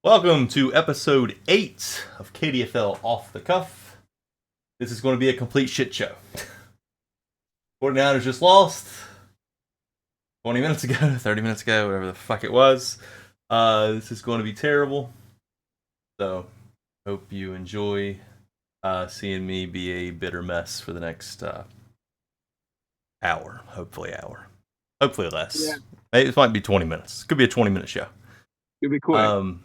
Welcome to episode 8 of KDFL Off The Cuff. This is going to be a complete shit show. 49ers just lost 20 minutes ago, 30 minutes ago, whatever the fuck it was. This is going to be terrible. So, hope you enjoy seeing me be a bitter mess for the next hour. Hopefully less. Yeah. Maybe it might be 20 minutes. Could be a 20-minute show. It'll be quick.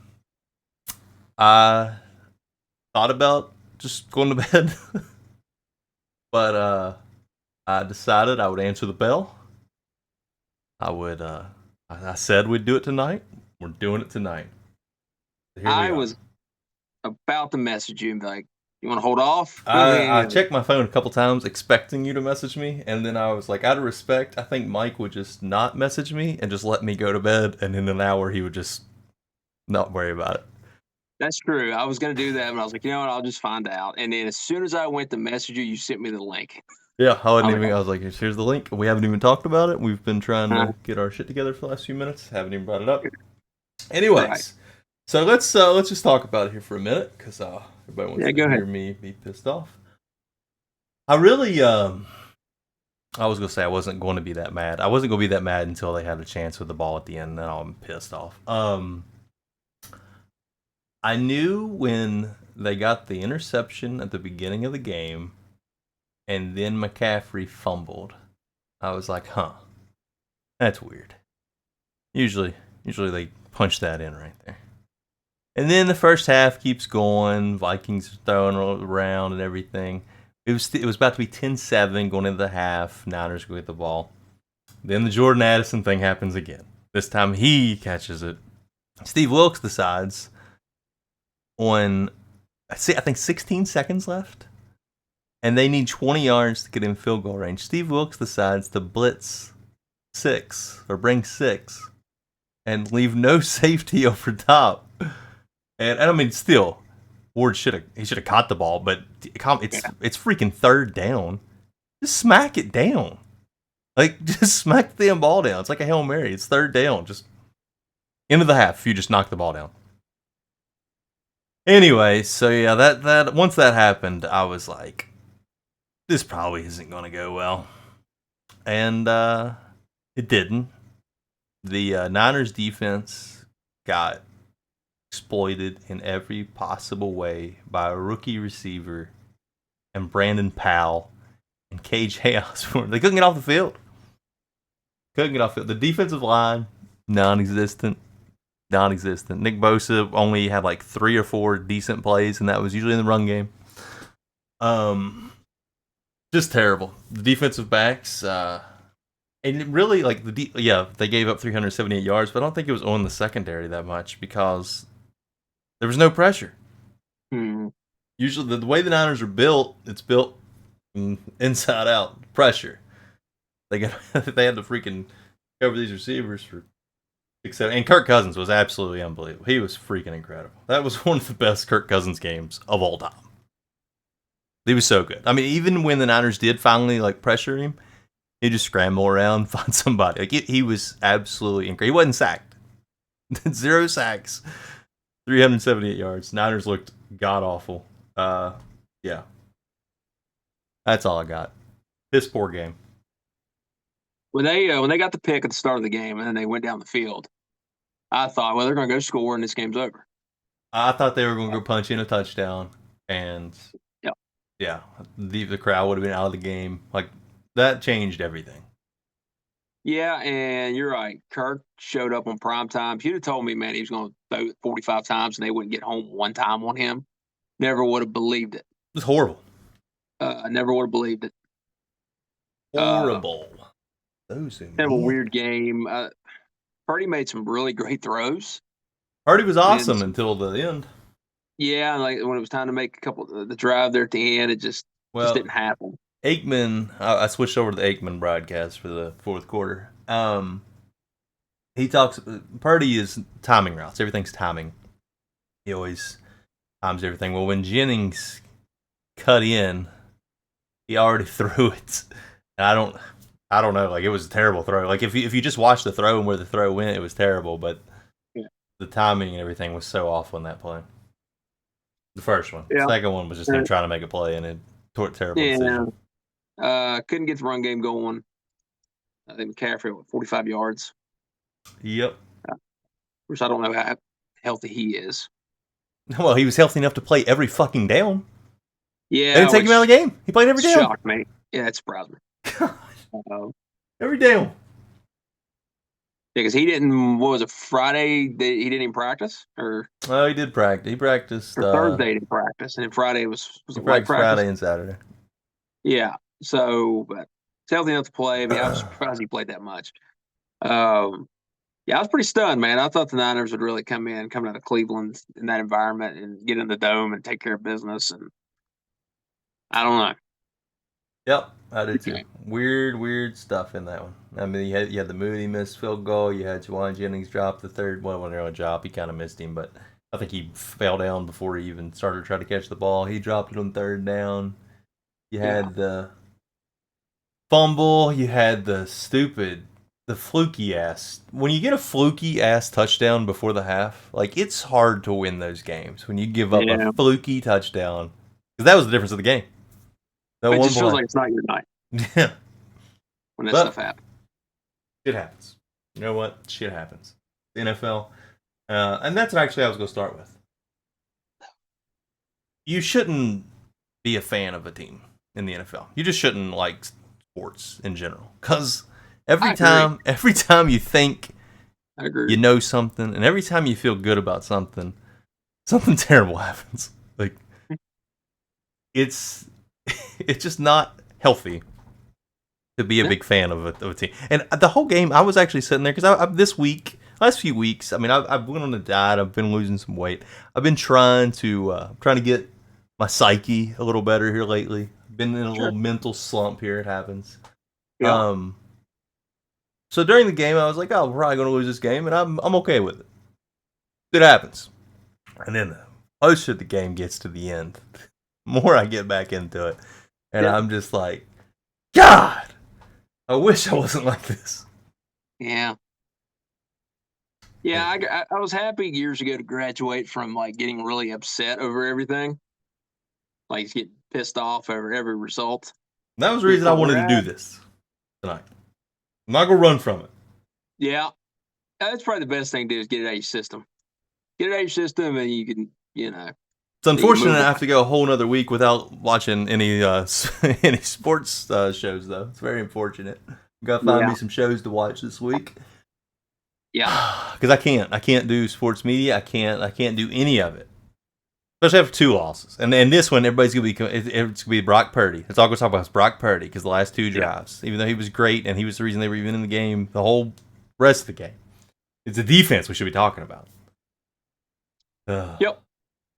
I thought about just going to bed, but I decided I would answer the bell. I said we'd do it tonight. We're doing it tonight. So I was about to message you and be like, you want to hold off? I checked my phone a couple times expecting you to message me, and then I was like, out of respect, I think Mike would just not message me and just let me go to bed, and in an hour he would just not worry about it. That's true. I was going to do that, but I was like, you know what? I'll just find out. And then as soon as I went to message you, you sent me the link. Yeah, I was like, here's the link. We haven't even talked about it. We've been trying to get our shit together for the last few minutes. Haven't even brought it up. Anyways, right. So let's just talk about it here for a minute, because everybody wants to hear me be pissed off. I really, I was going to say I wasn't going to be that mad. I wasn't going to be that mad until they had a chance with the ball at the end, and then I'm pissed off. I knew when they got the interception at the beginning of the game, and then McCaffrey fumbled. I was like, huh, that's weird. Usually they punch that in right there. And then the first half keeps going. Vikings throwing around and everything. It was about to be 10-7 going into the half. Niners go get the ball. Then the Jordan Addison thing happens again. This time he catches it. Steve Wilks decides on, I think 16 seconds left, and they need 20 yards to get in field goal range. Steve Wilks decides to blitz 6 or bring 6 and leave no safety over top. And I mean, still, Ward should have caught the ball, but it's freaking third down. Just smack it down. Like, just smack the damn ball down. It's like a Hail Mary. It's third down. Just into the half, you just knock the ball down. Anyway, so yeah, that once that happened, I was like, this probably isn't going to go well. And it didn't. The Niners defense got exploited in every possible way by a rookie receiver and Brandon Powell and KJ Osborne. They couldn't get off the field. The defensive line, non-existent. Nick Bosa only had like 3 or 4 decent plays, and that was usually in the run game. Just terrible. The defensive backs, and really, like, they gave up 378 yards, but I don't think it was on the secondary that much because there was no pressure. Usually, the way the Niners are built, it's built inside out pressure. They had to freaking cover these receivers for 6-7, and Kirk Cousins was absolutely unbelievable. He was freaking incredible. That was one of the best Kirk Cousins games of all time. He was so good. I mean, even when the Niners did finally like pressure him, he just scramble around, find somebody. Like he was absolutely incredible. He wasn't sacked. 0 sacks, 378 yards. Niners looked god awful. Yeah, that's all I got. Piss poor game. When they got the pick at the start of the game and then they went down the field, I thought, well, they're going to go score and this game's over. I thought they were going to go punch in a touchdown, and yeah, the crowd would have been out of the game. Like, that changed everything. Yeah, and you're right. Kirk showed up on prime time. If you'd have told me, man, he was going to throw 45 times and they wouldn't get home one time on him, never would have believed it. It was horrible. I never would have believed it. Horrible. Kind of a weird game. Purdy made some really great throws. Purdy was awesome until the end. Yeah, like when it was time to make a couple, the drive there at the end, it just didn't happen. Aikman, I switched over to the Aikman broadcast for the fourth quarter. He talks, Purdy is timing routes. Everything's timing. He always times everything. Well, when Jennings cut in, he already threw it. And I don't know. Like, it was a terrible throw. Like, if you just watch the throw and where the throw went, it was terrible. But the timing and everything was so off on that play. The first one. The Yeah. second one was just him trying to make a play and it terrible Yeah. decision. Couldn't get the run game going. I think McCaffrey, 45 yards. Yep. Which I don't know how healthy he is. Well, he was healthy enough to play every fucking down. Yeah. They didn't take him out of the game. He played every down. Shocked me. Yeah, it surprised me. Every down. Yeah, because he didn't. What was it? Friday? He didn't even practice, or Oh, he did practice. He practiced. Thursday he didn't practice, and then Friday was He it light practiced practice? Friday and Saturday. Yeah. So, but he's healthy enough to play. I mean, I was surprised he played that much. Yeah, I was pretty stunned, man. I thought the Niners would really coming out of Cleveland in that environment and get in the dome and take care of business. And I don't know. Yep, I did too. Okay. Weird stuff in that one. I mean, you had the Moody missed field goal. You had Juwan Jennings drop the third. Well, when on a drop, he kind of missed him, but I think he fell down before he even started to try to catch the ball. He dropped it on third down. You had the fumble. You had the fluky ass. When you get a fluky ass touchdown before the half, like it's hard to win those games when you give up a fluky touchdown. Because that was the difference of the game. It just feels like it's not your night. Yeah. When that stuff happens. Shit happens. You know what? Shit happens. The NFL. And that's what actually I was going to start with. You shouldn't be a fan of a team in the NFL. You just shouldn't like sports in general. Because every time you think you know something, and every time you feel good about something, something terrible happens. Like, it's just not healthy to be a big fan of a team. And the whole game, I was actually sitting there because last few weeks, I mean, I've went on a diet. I've been losing some weight. I've been trying to get my psyche a little better here lately. Been in a little mental slump here. It happens. Yeah. So during the game, I was like, "Oh, we're probably going to lose this game," and I'm okay with it. It happens. And then the closer the game gets to the end, the more I get back into it, and I'm just like, God, I wish I wasn't like this. Yeah. Yeah, I was happy years ago to graduate from like getting really upset over everything, like getting pissed off over every result. That was the reason I wanted to do this tonight. I'm not gonna run from it. Yeah, that's probably the best thing to do is get it out of your system. Get it out of your system, and you can, It's unfortunate I have to go a whole another week without watching any any sports shows, though. It's very unfortunate. Gotta find me some shows to watch this week. Yeah, because I can't do sports media. I can't do any of it, especially after 2 losses. And this one, everybody's it's gonna be Brock Purdy. It's all gonna talk about is Brock Purdy because the last 2 drives, even though he was great and he was the reason they were even in the game, the whole rest of the game, it's the defense we should be talking about. Yep.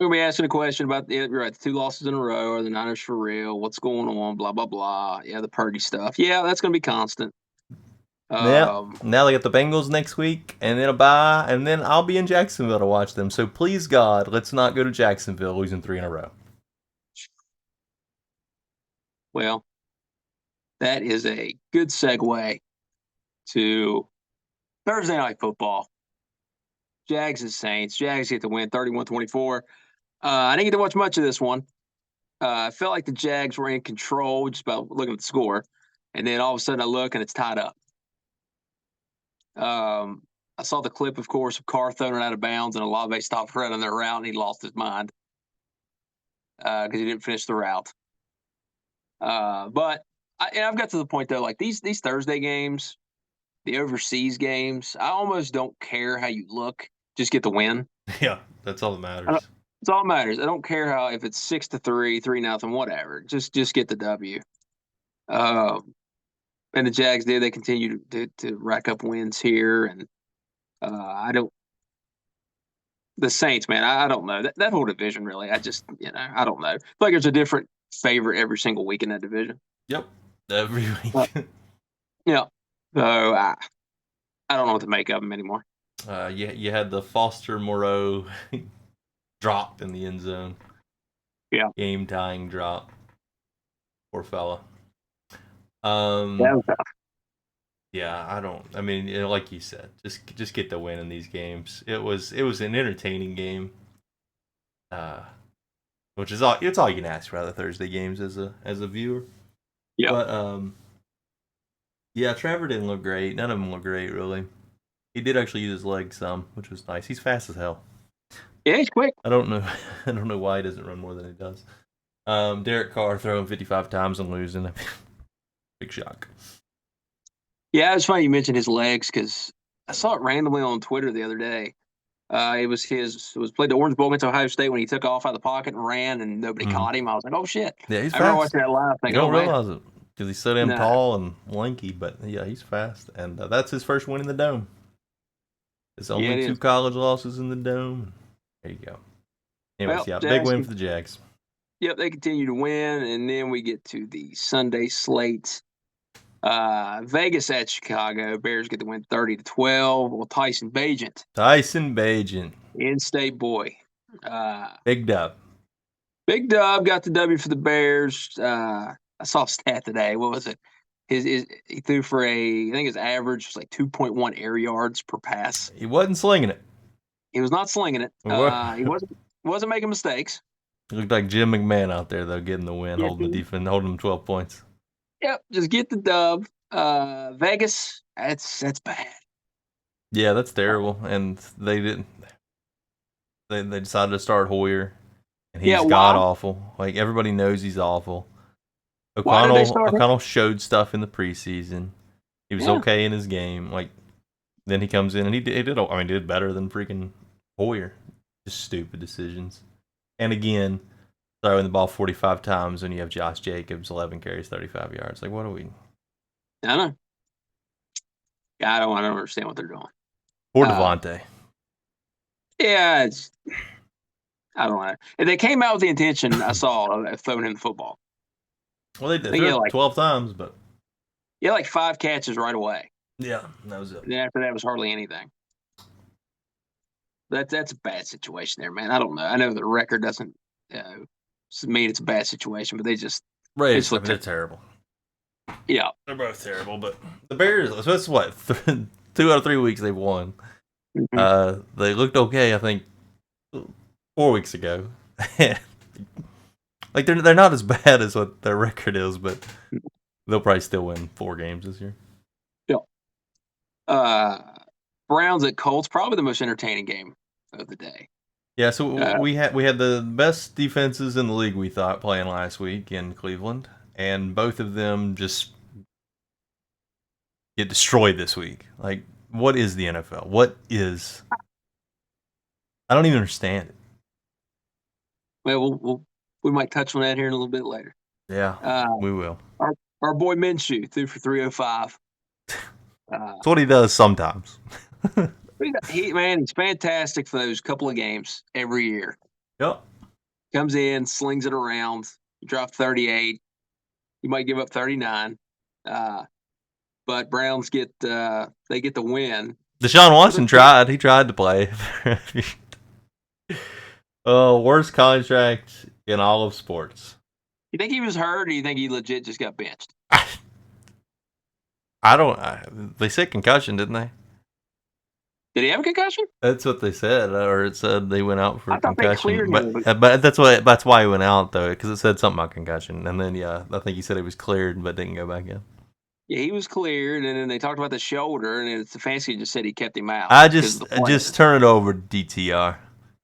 We'll be asking a question about the 2 losses in a row. Are the Niners for real? What's going on? Blah blah blah. Yeah, the Purdy stuff. Yeah, that's gonna be constant. Yeah. Now they got the Bengals next week, and then a bye, and then I'll be in Jacksonville to watch them. So please God, let's not go to Jacksonville losing 3 in a row. Well, that is a good segue to Thursday Night Football. Jags and Saints. Jags get the win 31-24. I didn't get to watch much of this one. I felt like the Jags were in control just about looking at the score. And then all of a sudden I look and it's tied up. I saw the clip, of course, of Carr throwing it out of bounds and Olave stopped right on their route and he lost his mind because he didn't finish the route. But I've got to the point, though, like these Thursday games, the overseas games, I almost don't care how you look. Just get the win. Yeah, that's all that matters. That's all that matters. I don't care if it's 6-3, 3-0, whatever. Just get the W. And the Jags did. They continue to rack up wins here, and I don't. The Saints, man, I don't know that whole division. Really, I just I don't know. I feel like there's a different favorite every single week in that division. Yep, every week. Yeah, so I don't know what to make of them anymore. You had the Foster Moreau dropped in the end zone. Yeah, game tying drop. Poor fella. That was tough. Yeah, I don't. I mean, like you said, just get the win in these games. It was an entertaining game, uh, which is all. It's all you can ask for out of the Thursday games as a viewer. Yep. But yeah, Trevor didn't look great. None of them look great, really. He did actually use his legs some, which was nice. He's fast as hell. Yeah, he's quick. I don't know. I don't know why he doesn't run more than he does. Derek Carr throwing 55 times and losing. Big shock. Yeah, it's funny you mentioned his legs because I saw it randomly on Twitter the other day. It was played the Orange Bowl against Ohio State when he took off out of the pocket and ran and nobody caught him. I was like, oh shit. Yeah, he's I remember fast. watching that live You thinking, don't oh man. realize it because he's so damn No. tall and lanky, but yeah, he's fast, and that's his first win in the dome. It's only Yeah, it two is. college losses in the dome. There you go. Anyways, Well, yeah, big Jags, win for the Jags. yep, they continue to win, and then we get to the Sunday slate. Vegas at Chicago. Bears get the win 30-12. Well, Tyson Bagent, Tyson Bagent, in-state boy. big dub. Big Dub got the W for the Bears. I saw a stat today. What was it? He threw for I think his average was like 2.1 air yards per pass. He wasn't slinging it. He was not slinging it. He wasn't making mistakes. He looked like Jim McMahon out there though, getting the win, Yeah, holding the defense, holding them 12 points. yep, just get the dub. Vegas, that's bad. Yeah, that's terrible, and they didn't. They decided to start Hoyer, and he's Yeah, god why? awful. Like everybody knows he's awful. Why did they start him? O'Connell showed stuff in the preseason. He was Yeah, okay in his game. Like then he comes in and he did better than freaking Hoyer. Just stupid decisions. And again, throwing the ball 45 times when you have Josh Jacobs 11 carries 35 yards. Like what are we? I know. Yeah, I don't understand what they're doing. Poor Uh, Devontae. yeah, I don't know. And they came out with the intention I saw of throwing him the football. Well, they I did think threw it 12 times, but he had like 5 catches right away. yeah, that was it. And then after that was hardly anything. That's a bad situation there, man. I don't know. I know the record doesn't mean it's a bad situation, but they just Raiders, look they're terrible. Yeah. They're both terrible, but the Bears, so that's what, 2 out of 3 weeks they've won. Mm-hmm. They looked okay, I think, 4 weeks ago. Like they're not as bad as what their record is, but they'll probably still win 4 games this year. Yeah. Browns at Colts, probably the most entertaining game of the day. Yeah, so we had the best defenses in the league, we thought, playing last week in Cleveland, and both of them just get destroyed this week. Like, what is the NFL? What is? I don't even understand it. Well, we might touch on that here in a little bit later. Yeah, we will. Our boy Minshew threw for 305. That's what he does sometimes. He's fantastic for those couple of games every year. Yep. Comes in, slings it around. You drop 38. You might give up 39. But Browns get the win. Deshaun Watson tried. He tried to play. Worst contract in all of sports. You think he was hurt, or do you think he legit just got benched? I don't. They said concussion, didn't they? Did he have a concussion? That's what they said, or it said they went out for I thought they concussion. cleared him. But that's why he went out though, because it said something about concussion, and then I think he said he was cleared, but didn't go back in. Yeah, he was cleared, and then they talked about the shoulder, and the fancy just said he kept him out. I just turn it over to DTR.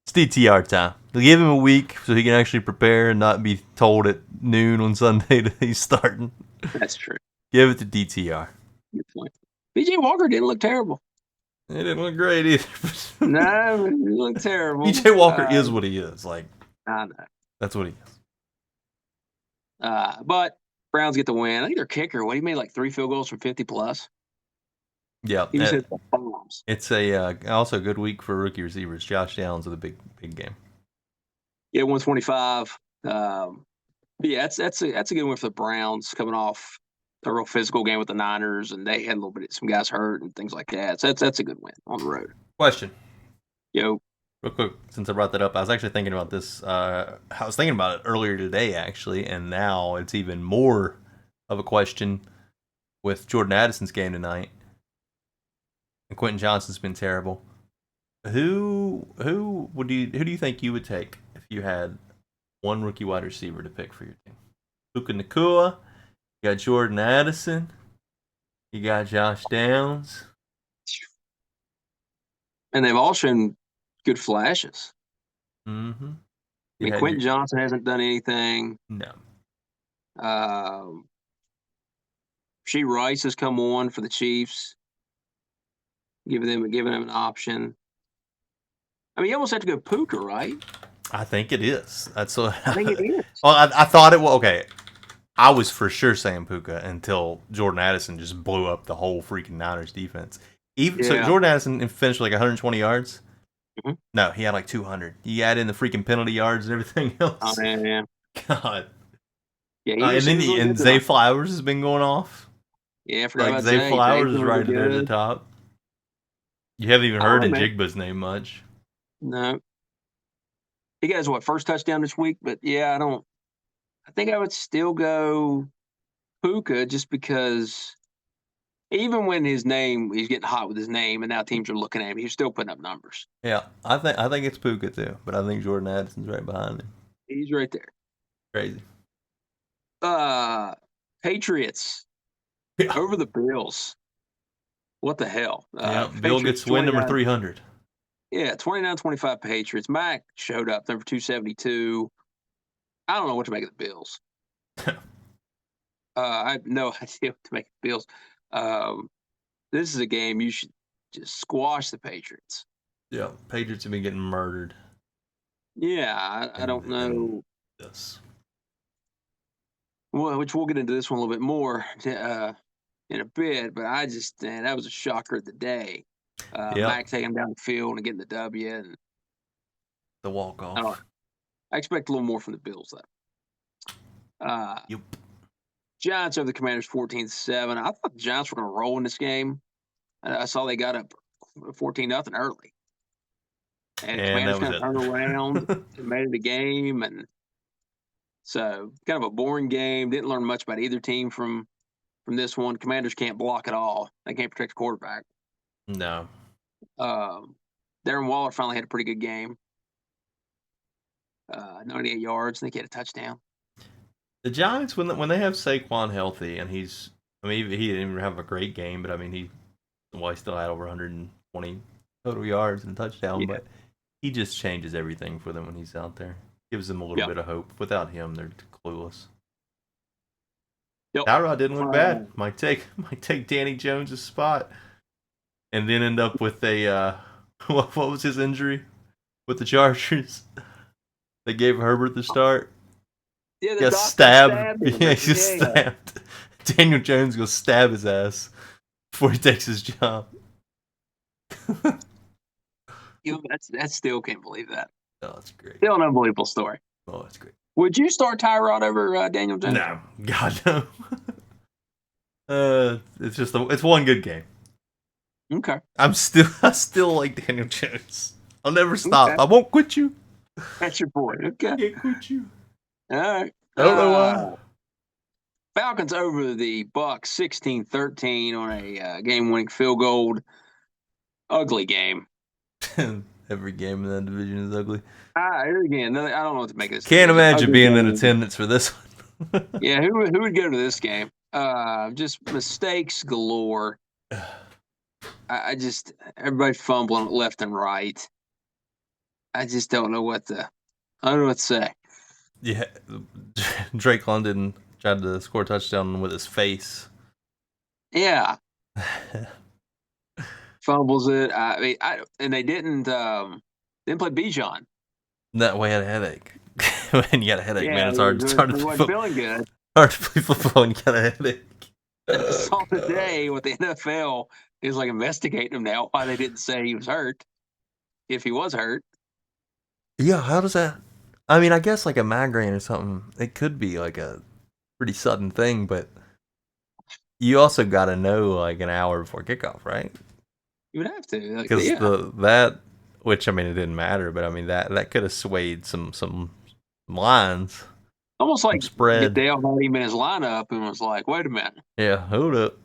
It's DTR time. Give him a week so he can actually prepare and not be told at noon on Sunday that he's starting. That's true. Give it to DTR. Good point. BJ Walker didn't look terrible. It didn't look great either. No, he looked terrible. BJ Walker is what he is. Like, I know. That's what he is. But Browns get the win. I think their kicker, he made like 3 field goals from 50 plus. Yeah. He just hit the bombs. It's also a good week for rookie receivers. Josh Downs with a big game. Yeah, 125. Yeah, that's a good win for the Browns coming off a real physical game with the Niners, and they had a little bit some guys hurt and things like that. So that's a good win on the road. Question. Yo. Real quick, since I brought that up, I was actually thinking about this. I was thinking about it earlier today, actually, and now it's even more of a question with Jordan Addison's game tonight. And Quentin Johnston's been terrible. Who do you think you would take if you had one rookie wide receiver to pick for your team? Puka Nacua, you got Jordan Addison, you got Josh Downs. And they've all shown good flashes. Mm-hmm. I mean, Quentin Johnson hasn't done anything. No. She Rice has come on for the Chiefs, giving them an option. I mean, you almost have to go Puka, right? I think it is. That's what I think it is. Well, I thought it was okay. I was for sure saying Puka until Jordan Addison just blew up the whole freaking Niners defense. So Jordan Addison finished like 120 yards. Mm-hmm. No, he had like 200. You add in the freaking penalty yards and everything else. Oh man, God. Yeah, and Zay Flowers has been going off. Yeah, I forgot about Zay Flowers is right there at the top. You haven't even heard Njigba's name much. No. He got his first touchdown this week, but yeah, I think I would still go Puka just because even when he's getting hot with his name and now teams are looking at him, he's still putting up numbers. Yeah, I think it's Puka too, but I think Jordan Addison's right behind him. He's right there. Crazy. Patriots over the Bills. What the hell? Bill gets win number 300. Yeah, 29-25 Patriots. Mac showed up, number 272. I don't know what to make of the Bills. I have no idea what to make of the Bills. This is a game you should just squash the Patriots. Yeah, Patriots have been getting murdered. Yeah, I don't know. Yes. Well, which we'll get into this one a little bit more in a bit, but that was a shocker of the day. Mac taking him down the field and getting the W and the walk off. I expect a little more from the Bills though. Yep. Giants over the Commanders 14-7. I thought the Giants were going to roll in this game. I saw they got up 14-0 early, and Commanders kind of turned around and made it a game, and so kind of a boring game. Didn't learn much about either team from this one. Commanders can't block at all. They can't protect the quarterback. No. Darren Waller finally had a pretty good game. 98 yards. I think he had a touchdown. The Giants, when they have Saquon healthy, and he didn't even have a great game, but I mean, he still had over 120 total yards and a touchdown, but he just changes everything for them when he's out there. Gives them a little bit of hope. Without him, they're clueless. Tyrod didn't look bad. Might take Danny Jones' spot, and then end up with a what was his injury with the Chargers? They gave Herbert the start. Yeah, the stabbed. Yeah, he just stabbed. Daniel Jones goes stab his ass before he takes his job. That still can't believe that. Oh, that's great. Still an unbelievable story. Oh, that's great. Would you start Tyrod over Daniel Jones? No, God no. It's one good game. Okay. I still like Daniel Jones. I'll never stop. Okay. I won't quit you. That's your boy. Okay. I can't quit you. All right. I don't know why. Falcons over the Bucs 16-13 on a game-winning field goal. Ugly game. Every game in that division is ugly. Again, I don't know what to make of this. Can't imagine being in attendance for this one. Yeah, who would go to this game? Just mistakes galore. Everybody fumbling left and right. I just don't know what to say. Yeah, Drake London tried to score a touchdown with his face. Yeah. Fumbles it. And they didn't play Bijan. That way I had a headache. When you got a headache, man, it's hard. It's hard to wasn't feeling good. Hard to play football when you got a headache. I saw today what the NFL is investigating him now. Why they didn't say he was hurt, if he was hurt. Yeah, how does that? I mean, I guess like a migraine or something. It could be like a pretty sudden thing, but you also got to know like an hour before kickoff, right? You would have to, because that, which I mean, it didn't matter, but I mean that could have swayed some lines. Almost like spread. Dale had him in his lineup and was like, "Wait a minute, yeah, hold up.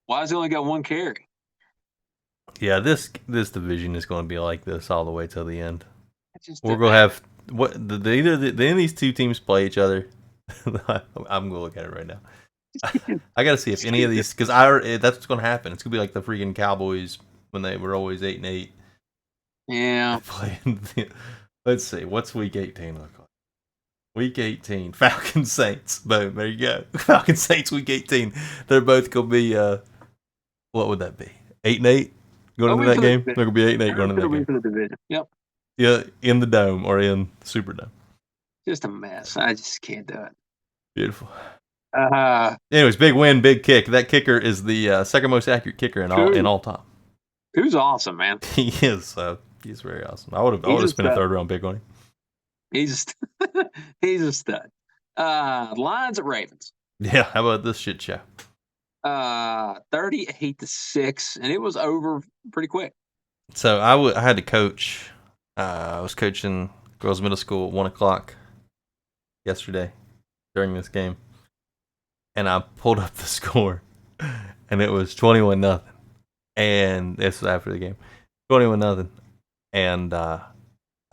Why has he only got one carry?" Yeah, this division is going to be like this all the way till the end. We're doesn't going to matter. have either any of these two teams play each other. I'm going to look at it right now. I got to see if any of these, because that's what's going to happen. It's going to be like the freaking Cowboys when they were always 8-8. Yeah. Playing. Let's see, what's week 18 look like? Week 18, Falcons Saints. Boom, there you go. Falcons Saints week 18. They're both going to be what would that be? 8-8 going It'll into be that for the game? division. They're going to be 8-8 going into that It'll be game. for the division. Yep. Yeah, in the dome or in the Superdome. Just a mess. I just can't do it. Beautiful. Uh, Anyways, big win, big kick. That kicker is the second most accurate kicker in all time. who's awesome, man. He is. He's very awesome. I would He's have a spent a stud. third round pick on him. He's he's a stud. Lions at Ravens. Yeah, how about this shit show? 38-6, and it was over pretty quick. So I had to coach. I was coaching girls' middle school at 1:00 yesterday during this game, and I pulled up the score, and it was 21-0. And this was after the game, 21-0. And I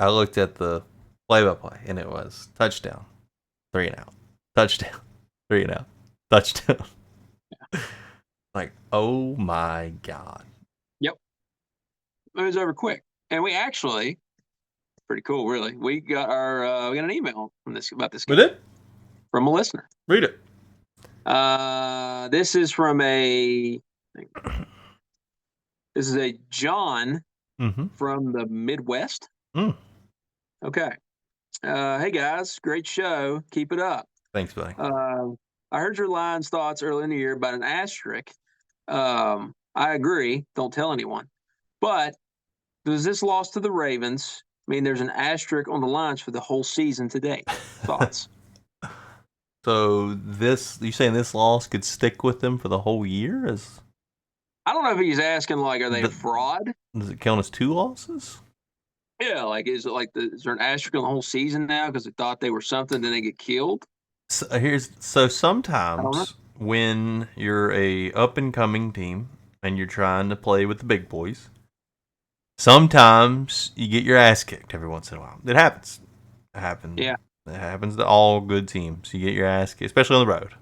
looked at the play-by-play, and it was touchdown, 3 and out, touchdown, 3 and out, touchdown. Like, oh my god! Yep, it was over quick, and we actually pretty cool, really. We got an email from about this game. We did? From a listener. Read it. This is from a John from the Midwest. Mm. Okay. Hey guys, great show. Keep it up. Thanks, buddy. I heard your Lions thoughts early in the year about an asterisk. I agree. Don't tell anyone. But does this loss to the Ravens mean there's an asterisk on the Lions for the whole season to date? Thoughts? So you saying this loss could stick with them for the whole year? I don't know if he's asking like, are they a fraud? Does it count as 2 losses? Yeah, like is it like is there an asterisk on the whole season now because they thought they were something, then they get killed? So sometimes when you're a up and coming team and you're trying to play with the big boys, sometimes you get your ass kicked every once in a while. It happens. It happens. Yeah. It happens to all good teams. You get your ass kicked, especially on the road.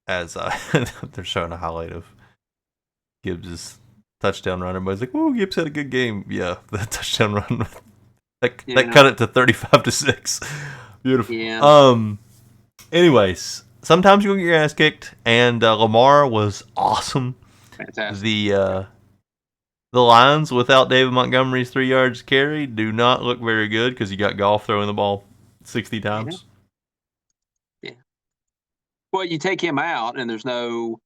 As they're showing a highlight of Gibbs' touchdown run, everybody's like, "Whoa, Gibbs had a good game." Yeah, the touchdown run that cut it to 35-6. Beautiful. Yeah. Anyways, sometimes you get your ass kicked, and Lamar was awesome. Fantastic. The Lions without David Montgomery's 3 yards carry do not look very good because you got Goff throwing the ball 60 times. Yeah. Well, you take him out, and there's no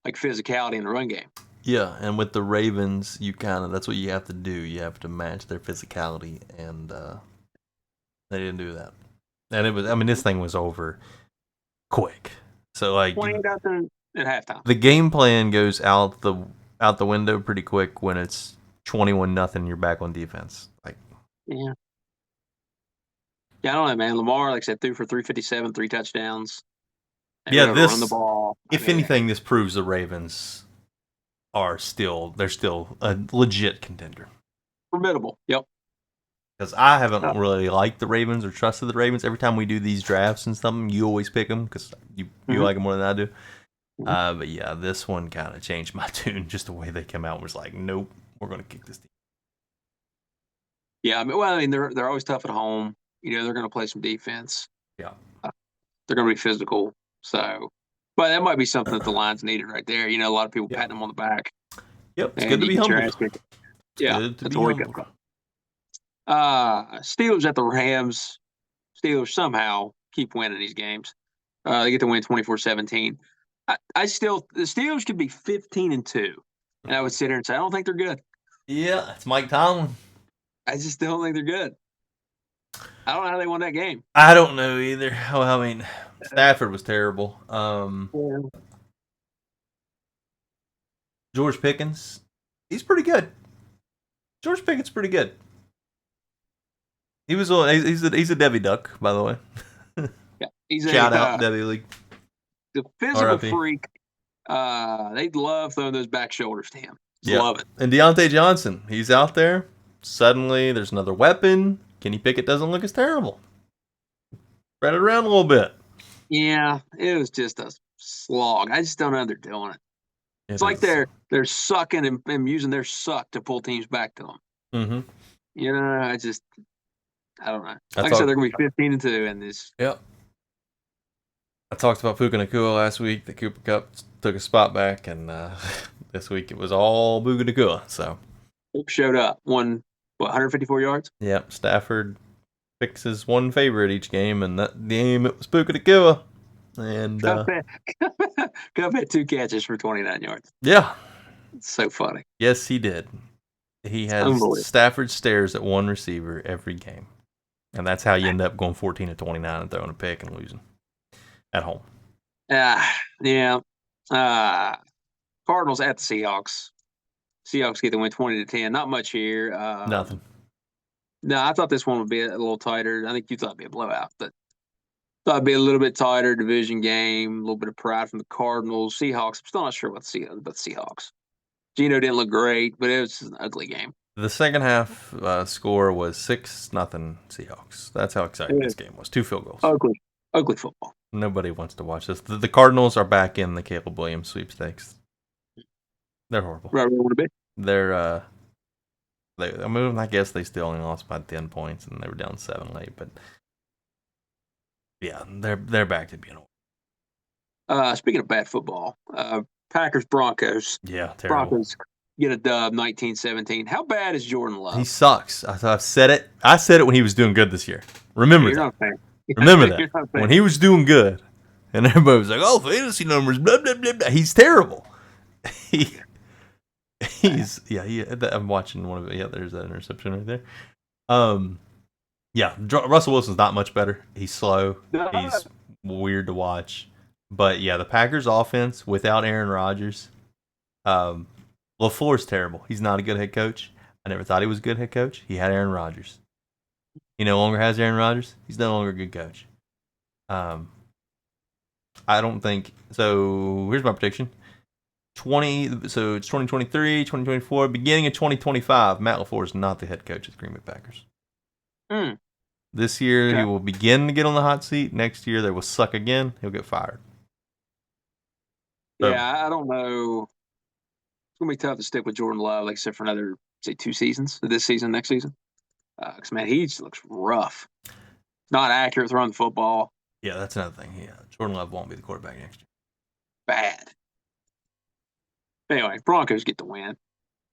like physicality in the run game. Yeah, and with the Ravens, that's what you have to do. You have to match their physicality, and they didn't do that. And this thing was over quick. So like 28 out there at halftime. The game plan goes out the window pretty quick when it's 21-0. You're back on defense. Like, yeah, I don't know, man. Lamar, like I said, threw for 357, 3 touchdowns. They yeah, run the ball. If anything, this proves the Ravens they're still a legit contender. Formidable. Yep. Because I haven't really liked the Ravens or trusted the Ravens. Every time we do these drafts and something, you always pick them because you like them more than I do. But yeah, this one kind of changed my tune. Just the way they came out was like, nope, we're going to kick this team. Yeah, I mean, they're always tough at home. You know, they're going to play some defense. Yeah, they're going to be physical. So, but that might be something that the Lions needed right there. You know, a lot of people patting them on the back. Yep, it's good to be humble. Yeah, that's a wake-up call. Steelers at the Rams. Steelers somehow keep winning these games. They get to win 24-17. The Steelers could be 15-2, and I would sit here and say I don't think they're good. Yeah, it's Mike Tomlin. I just don't think they're good. I don't know how they won that game. I don't know either. Well, I mean, Stafford was terrible. George Pickens, he's pretty good. George Pickens pretty good. He's a Debbie Duck, by the way. Yeah, he's Shout out Debbie League. The physical freak They'd love throwing those back shoulders to him. Just Yeah. love it. And Deontay Johnson, he's out there. Suddenly, there's another weapon. Kenny Pickett doesn't look as terrible. Spread it around a little bit. Yeah, it was just a slog. I just don't know how they're doing it. It's like they're sucking and using their suck to pull teams back to them. Mm-hmm. You know, I don't know. Like I said, they're going to be 15-2 in this. Yep. I talked about Puka Nacua last week. The Cooper Cup took a spot back, and this week it was all Puka Nacua. So showed up, won 154 yards. Yep. Stafford fixes one favorite each game, and that game it was Puka Nacua. And Cup had 2 catches for 29 yards. Yeah. It's so funny. Yes, he did. He has Stafford stares at one receiver every game. And that's how you end up going 14-29 and throwing a pick and losing at home. Yeah. Cardinals at the Seahawks. Seahawks get the win 20-10. Not much here. Nothing. No, I thought this one would be a little tighter. I think you thought it'd be a blowout, but thought it'd be a little bit tighter division game. A little bit of pride from the Cardinals. Seahawks. I'm still not sure about the Seahawks. Geno didn't look great, but it was an ugly game. The second half score was 6-0 Seahawks. That's how exciting this game was. 2 field goals. Ugly football. Nobody wants to watch this. The Cardinals are back in the Caleb Williams sweepstakes. They're horrible. Right where they want to be. They're I guess they still only lost by 10 points and they were down 7 late, but yeah, they're back to being horrible. Speaking of bad football, Packers Broncos. Yeah, terrible. Broncos get a dub 19-17. How bad is Jordan Love? He sucks. I've said it. I said it when he was doing good this year. Remember that. Remember that. When he was doing good. And everybody was like, oh, fantasy numbers, blah, blah, blah, blah. He's terrible. I'm watching one of it. Yeah, there's that interception right there. Yeah, Russell Wilson's not much better. He's slow. He's weird to watch. But yeah, the Packers offense without Aaron Rodgers, LaFleur's terrible. He's not a good head coach. I never thought he was a good head coach. He had Aaron Rodgers. He no longer has Aaron Rodgers. He's no longer a good coach. I don't think so. Here's my prediction. So it's 2023, 2024, beginning of 2025. Matt LaFleur is not the head coach of the Green Bay Packers. This year he will begin to get on the hot seat. Next year they will suck again. He'll get fired. Yeah, I don't know. It's gonna be tough to stick with Jordan Love, like I said, for another 2 seasons. This season, next season. Because man, he just looks rough. Not accurate throwing the football. Yeah, that's another thing. Yeah, Jordan Love won't be the quarterback next year. Bad. Anyway, Broncos get the win,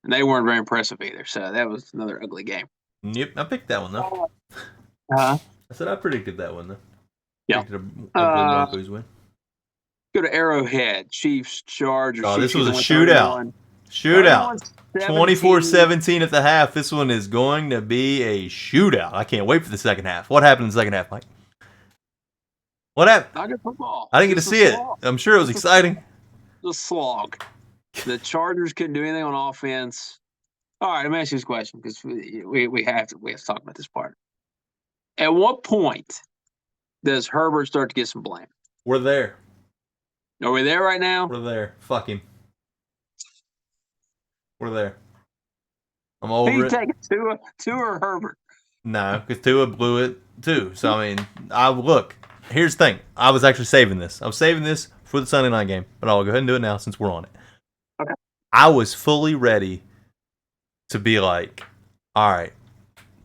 and they weren't very impressive either. So that was another ugly game. Yep, I picked that one though. I said I predicted that one though. Yeah. Broncos win. Go to Arrowhead, Chiefs, Chargers. Oh, this was a shootout. 24-17 at the half. This one is going to be a shootout. I can't wait for the second half. What happened in the second half, Mike? What happened? Not good football. I didn't get to see it. I'm sure it was exciting. The slog. The Chargers couldn't do anything on offense. All right, let me ask you this question because we have to talk about this part. At what point does Herbert start to get some blame? We're there. Are we there right now? We're there. Fuck him. We're there. I'm over it. You taking Tua or Herbert? No, because Tua blew it too. So, I mean, look, here's the thing. I was actually saving this. I was saving this for the Sunday night game, but I'll go ahead and do it now since we're on it. Okay. I was fully ready to be like, all right,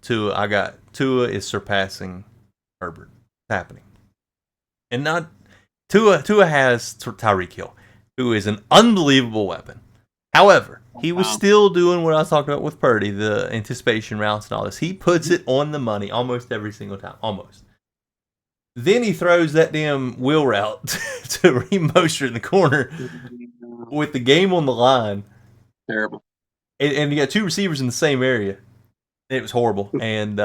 Tua is surpassing Herbert. It's happening. And not Tua has Tyreek Hill, who is an unbelievable weapon. However, he was still doing what I was talking about with Purdy, the anticipation routes and all this. He puts it on the money almost every single time. Almost. Then he throws that damn wheel route to Raheem Mostert in the corner with the game on the line. Terrible. And you got 2 receivers in the same area. It was horrible. And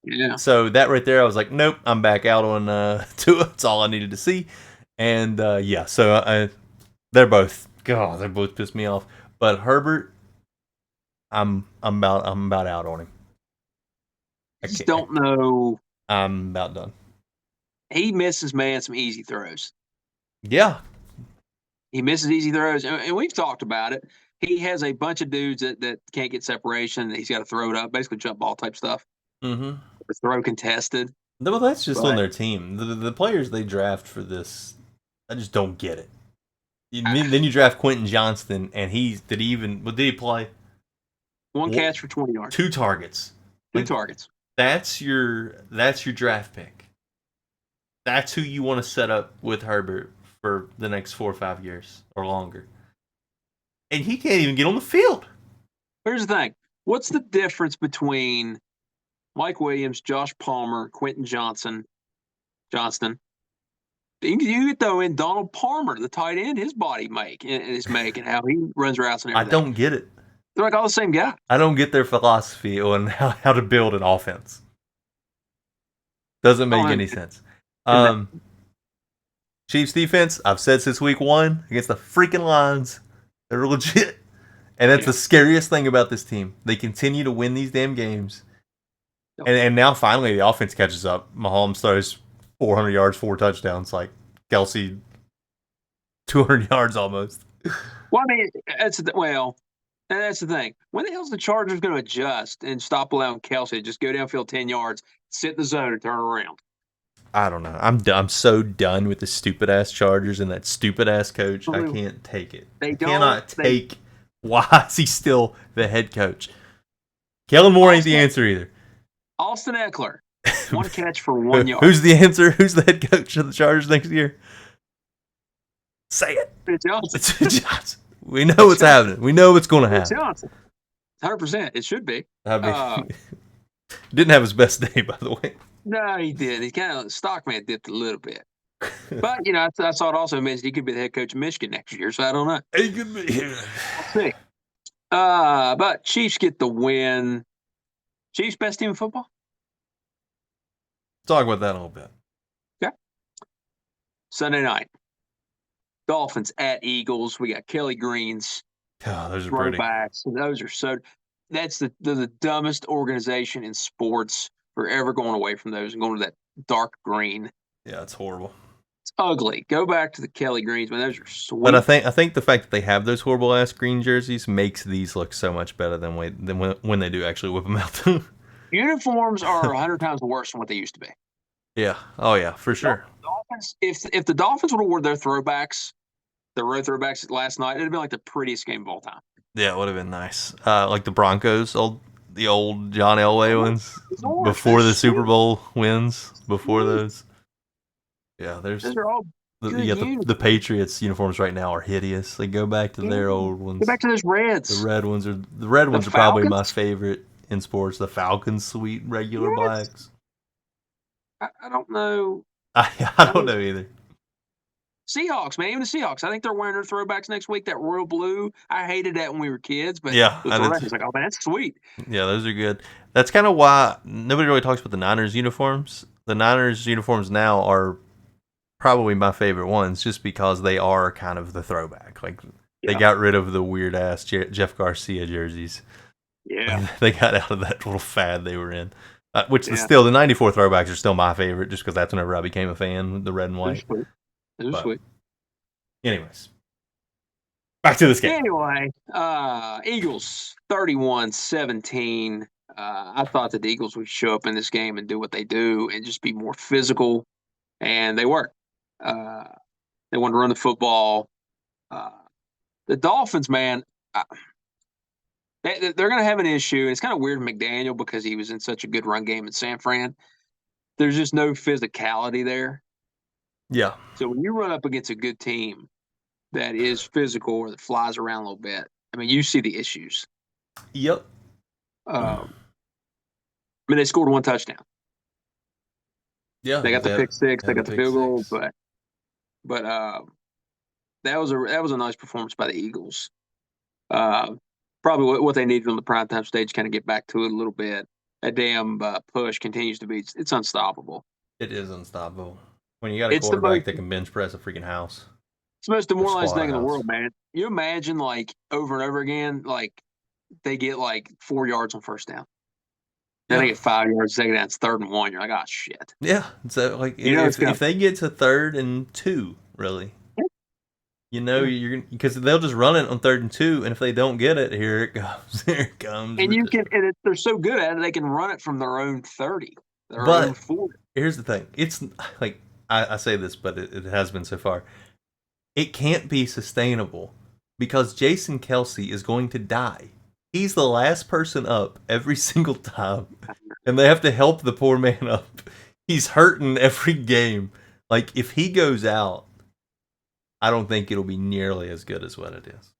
yeah. So that right there, I was like, nope, I'm back out on Tua. That's all I needed to see. And yeah, so they both pissed me off. But Herbert, I'm about out on him. I just don't know. I'm about done. He misses some easy throws. Yeah. He misses easy throws, and we've talked about it. He has a bunch of dudes that can't get separation. He's got to throw it up, basically jump ball type stuff. Mm-hmm. Or throw contested. Well, that's just on But their team. The players they draft for this, I just don't get it. Then you draft Quentin Johnston, and did he play? one catch for 20 yards. 2 targets. Two targets. That's your draft pick. That's who you want to set up with Herbert for the next 4 or 5 years or longer. And he can't even get on the field. Here's the thing. What's the difference between Mike Williams, Josh Palmer, Quentin Johnston? You could throw in Donald Palmer, the tight end, his body is making, how he runs routes and everything. I don't get it. They're like all the same guy. I don't get their philosophy on how to build an offense. Doesn't make any sense. Chiefs defense, I've said since week 1 against the freaking Lions, they're legit. And that's the scariest thing about this team. They continue to win these damn games. And now finally the offense catches up. Mahomes throws 400 yards, 4 touchdowns. Like Kelsey, 200 yards almost. Well, I mean, that's the thing. When the hell's the Chargers going to adjust and stop allowing Kelsey to just go downfield 10 yards, sit in the zone, and turn around? I don't know. I'm so done with the stupid ass Chargers and that stupid ass coach. I can't take it. I cannot take. Why is he still the head coach? Kellen Moore ain't the answer either. Austin Eckler, 1 catch for 1 yard. Who's the answer? Who's the head coach of the Chargers next year? Say it. It's Johnson. It's Johnson. We know what's happening. We know what's going to happen. It's Johnson. 100%. It should be. I mean, didn't have his best day, by the way. No, he did. He kind of stockman dipped a little bit. But, I saw it also means he could be the head coach of Michigan next year, so I don't know. He could be. We'll see. But Chiefs get the win. Chiefs best team in football? Talk about that a little bit. Okay. Sunday night. Dolphins at Eagles. We got Kelly Green's those are pretty. throwbacks. Those are so. That's the dumbest organization in sports for ever going away from those and going to that dark green. Yeah, it's horrible. It's ugly. Go back to the Kelly Greens, man. Those are sweet. But I think the fact that they have those horrible ass green jerseys makes these look so much better than when they do actually whip them out. Uniforms are 100 times worse than what they used to be. Yeah. Oh yeah, for sure. Dolphins. If the Dolphins would have worn their throwbacks, the road throwbacks last night, it'd have been like the prettiest game of all time. Yeah, it would have been nice. Like the Broncos, the old John Elway ones before the Super Bowl wins. Before those. Yeah, those are all the Patriots uniforms right now are hideous. They go back to their old ones. Go back to those Reds. The red ones are probably my favorite in sports. The Falcons, sweet regular blacks. I don't know. I don't know either. Seahawks, man, even the Seahawks. I think they're wearing their throwbacks next week. That royal blue. I hated that when we were kids, but yeah, it's like, oh man, that's sweet. Yeah, those are good. That's kind of why nobody really talks about the Niners uniforms. The Niners uniforms now are probably my favorite ones, just because they are kind of the throwback. Like they got rid of the weird ass Jeff Garcia jerseys. Yeah, they got out of that little fad they were in. Which is still the '94 throwbacks are still my favorite, just because that's whenever I became a fan, the red and white. It was sweet. Anyways, back to this game. Anyway, Eagles 31-17. I thought that the Eagles would show up in this game and do what they do and just be more physical, and they were. They wanted to run the football. The Dolphins, man, they're going to have an issue. And it's kind of weird, McDaniel, because he was in such a good run game in San Fran. There's just no physicality there. Yeah. So when you run up against a good team that is physical or that flies around a little bit, I mean, you see the issues. Yep. I mean, they scored 1 touchdown. Yeah. They got the pick six. They got the field goal, but that was a nice performance by the Eagles. Probably what they needed on the primetime stage, kind of get back to it a little bit. That damn push continues to be. It's unstoppable. It is unstoppable. When you got a quarterback that can bench press a freaking house. It's the most demoralizing thing in the world, man. You imagine, like, over and over again, like, they get, like, 4 yards on first down. Then they get 5 yards, second down, it's 3rd and 1. You're like, oh, shit. Yeah. So, like, if they get to 3rd and 2, really. You know, you're because they'll just run it on 3rd and 2, and if they don't get it, here it comes. Here it comes. And they're so good at it, they can run it from their own 30, their own But 40. here's the thing: it's like I say this, but it has been so far. It can't be sustainable because Jason Kelsey is going to die. He's the last person up every single time, and they have to help the poor man up. He's hurting every game. Like, if he goes out, I don't think it'll be nearly as good as what it is.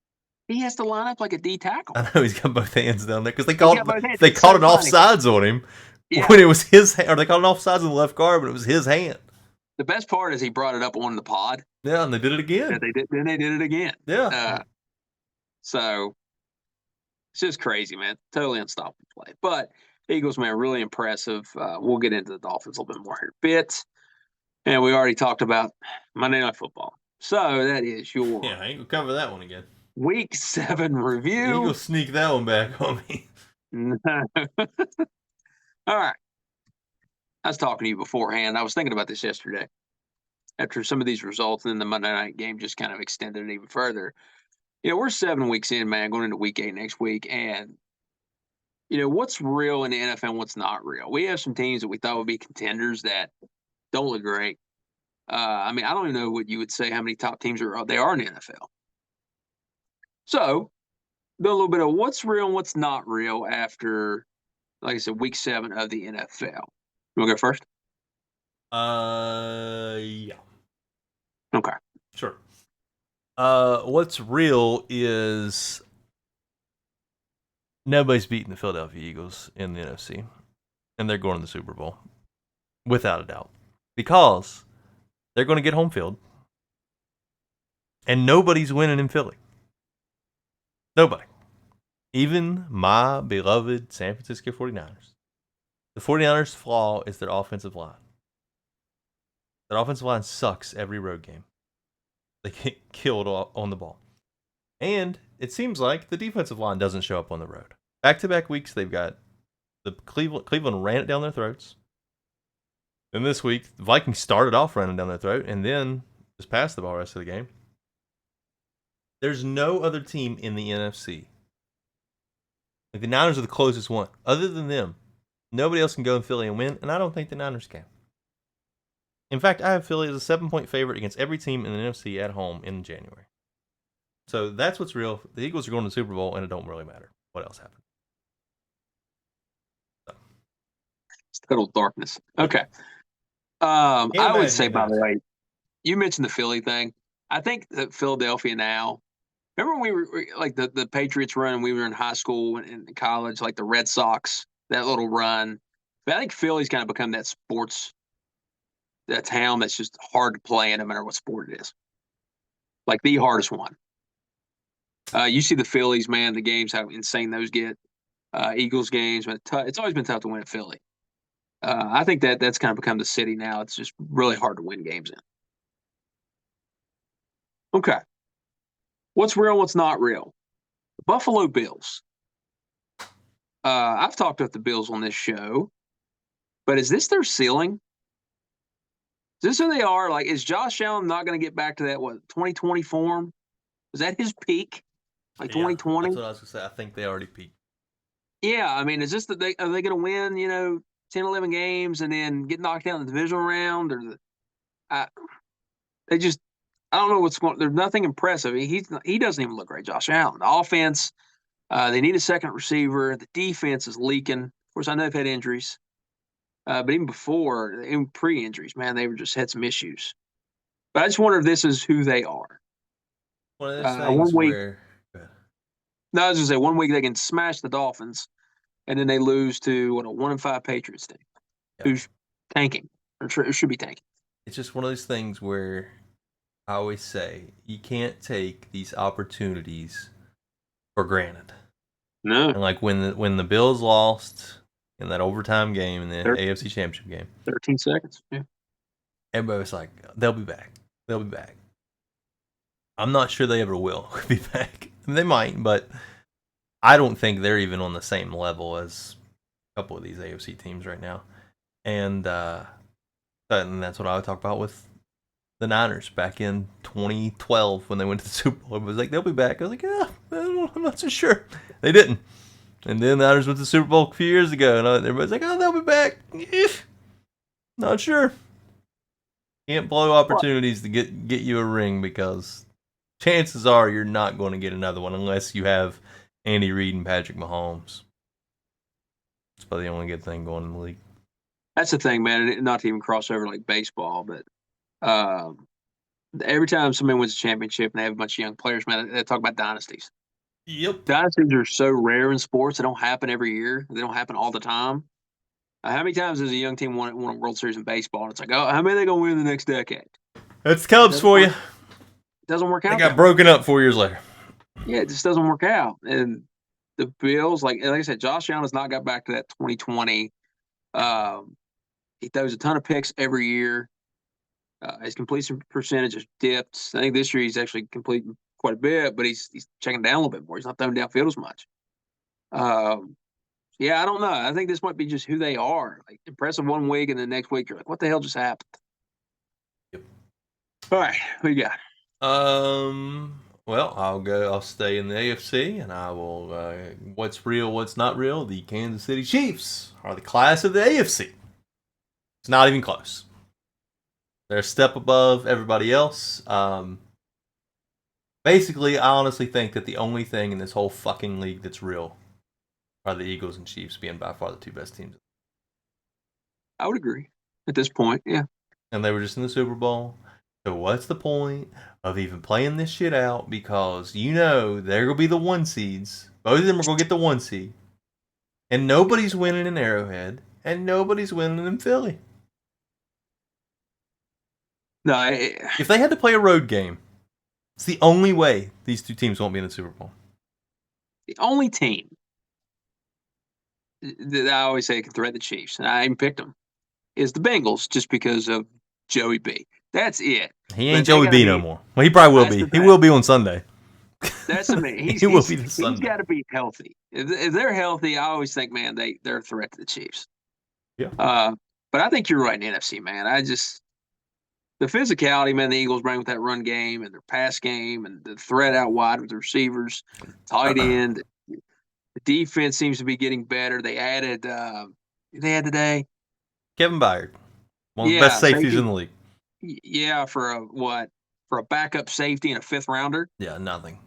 He has to line up like a D tackle. I know he's got both hands down there because they He's called got both hands. they It's called so an funny. offsides on him Yeah. when it was his hand, or they called an offsides on the left guard, but it was his hand. The best part is he brought it up on the pod. Yeah, and they did it again. Then they did it again. Yeah. So it's just crazy, man. Totally unstoppable play. But Eagles, man, really impressive. We'll get into the Dolphins a little bit more here in a bit. And we already talked about Monday Night Football. So that is your Yeah, I ain't gonna cover that one again. Week 7 review. You go sneak that one back on me. No. All right. I was talking to you beforehand. I was thinking about this yesterday. After some of these results, and then the Monday night game just kind of extended it even further. You know, we're 7 weeks in, man, going into week 8 next week. And, you know, what's real in the NFL and what's not real? We have some teams that we thought would be contenders that don't look great. I mean, I don't even know what you would say how many top teams they are in the NFL. So, do a little bit of what's real and what's not real after, like I said, week 7 of the NFL. You want to go first? Yeah. Okay. Sure. What's real is nobody's beating the Philadelphia Eagles in the NFC, and they're going to the Super Bowl, without a doubt, because they're going to get home field, and nobody's winning in Philly. Nobody. Even my beloved San Francisco 49ers. The 49ers' flaw is their offensive line. Their offensive line sucks every road game. They get killed on the ball. And it seems like the defensive line doesn't show up on the road. Back-to-back weeks, they've got the Cleveland ran it down their throats. And this week, the Vikings started off running down their throat and then just passed the ball the rest of the game. There's no other team in the NFC. Like, the Niners are the closest one. Other than them, nobody else can go in Philly and win, and I don't think the Niners can. In fact, I have Philly as a 7-point favorite against every team in the NFC at home in January. So that's what's real. The Eagles are going to the Super Bowl, and it don't really matter what else happened. So. It's total darkness. Okay. Can't I would imagine say, it by the better. way, you mentioned the Philly thing. I think that Philadelphia now, remember when we were like the Patriots run and we were in high school and in college, like the Red Sox, that little run. But I think Philly's kind of become that town that's just hard to play in no matter what sport it is. Like the hardest one. You see the Phillies, man, the games, how insane those get. Eagles games, but it's always been tough to win at Philly. I think that's kind of become the city now. It's just really hard to win games in. Okay. What's real, what's not real? The Buffalo Bills. I've talked about the Bills on this show, but is this their ceiling? Is this who they are? Like, is Josh Allen not going to get back to that, 2020 form? Was that his peak? Like 2020? That's what I was going to say. I think they already peaked. Yeah, I mean, is this are they going to win, 10, 11 games and then get knocked out in the divisional round? Or I don't know what's going. There's nothing impressive. He doesn't even look great. Josh Allen. The offense, they need a second receiver. The defense is leaking. Of course, I know they've had injuries, but even before, even pre-injuries, man, they just had some issues. But I just wonder if this is who they are. One of those things where. No, I was going to say 1 week they can smash the Dolphins, and then they lose to a 1-5 Patriots team, who's tanking or should be tanking. It's just one of those things where I always say you can't take these opportunities for granted. No. And like when the Bills lost in that overtime game in the AFC Championship game, 13 seconds. Yeah. Everybody was like, "They'll be back. They'll be back." I'm not sure they ever will be back. They might, but I don't think they're even on the same level as a couple of these AFC teams right now. And that's what I would talk about with the Niners back in 2012 when they went to the Super Bowl. It was like, they'll be back. I was like, yeah, I'm not so sure. They didn't. And then the Niners went to the Super Bowl a few years ago, and everybody's like, oh, they'll be back. Not sure. Can't blow opportunities to get you a ring, because chances are you're not going to get another one unless you have Andy Reid and Patrick Mahomes. It's probably the only good thing going in the league. That's the thing, man. Not to even cross over like baseball, but every time somebody wins a championship and they have a bunch of young players, man, they talk about dynasties. Yep. Dynasties are so rare in sports. They don't happen every year. They don't happen all the time. How many times has a young team won a World Series in baseball? And it's like, oh, how many are they going to win in the next decade? That's the Cubs for you. It doesn't work out. They got broken up 4 years later. Yeah, it just doesn't work out. And the Bills, like I said, Josh Allen has not got back to that 2020. He throws a ton of picks every year. His completion percentage has dipped. I think this year he's actually completing quite a bit, but he's checking down a little bit more. He's not throwing downfield as much. Yeah, I don't know. I think this might be just who they are. Like, impressive one week, and the next week you're like, what the hell just happened? Yep. All right, who you got? Well, I'll stay in the AFC, and I will. What's real? What's not real? The Kansas City Chiefs are the class of the AFC. It's not even close. They're a step above everybody else. Basically, I honestly think that the only thing in this whole fucking league that's real are the Eagles and Chiefs being by far the two best teams. I would agree at this point. Yeah. And they were just in the Super Bowl. So what's the point of even playing this shit out? Because they're going to be the one seeds. Both of them are going to get the one seed. And nobody's winning in Arrowhead. And nobody's winning in Philly. No, if they had to play a road game, it's the only way these two teams won't be in the Super Bowl. The only team that I always say can threaten the Chiefs, and I even picked them, is the Bengals, just because of Joey B. That's it. He ain't Joey B no more. Well, he probably will be. He will be on Sunday. That's the man. He will be this Sunday. He's got to be healthy. If they're healthy, I always think, man, they're a threat to the Chiefs. Yeah. But I think you're right in the NFC, man. The physicality, man, the Eagles bring with that run game and their pass game and the threat out wide with the receivers, tight end. The defense seems to be getting better. They added today? Kevin Byard, one of the best safeties in the league. Yeah, for a backup safety and a fifth rounder. Yeah, nothing.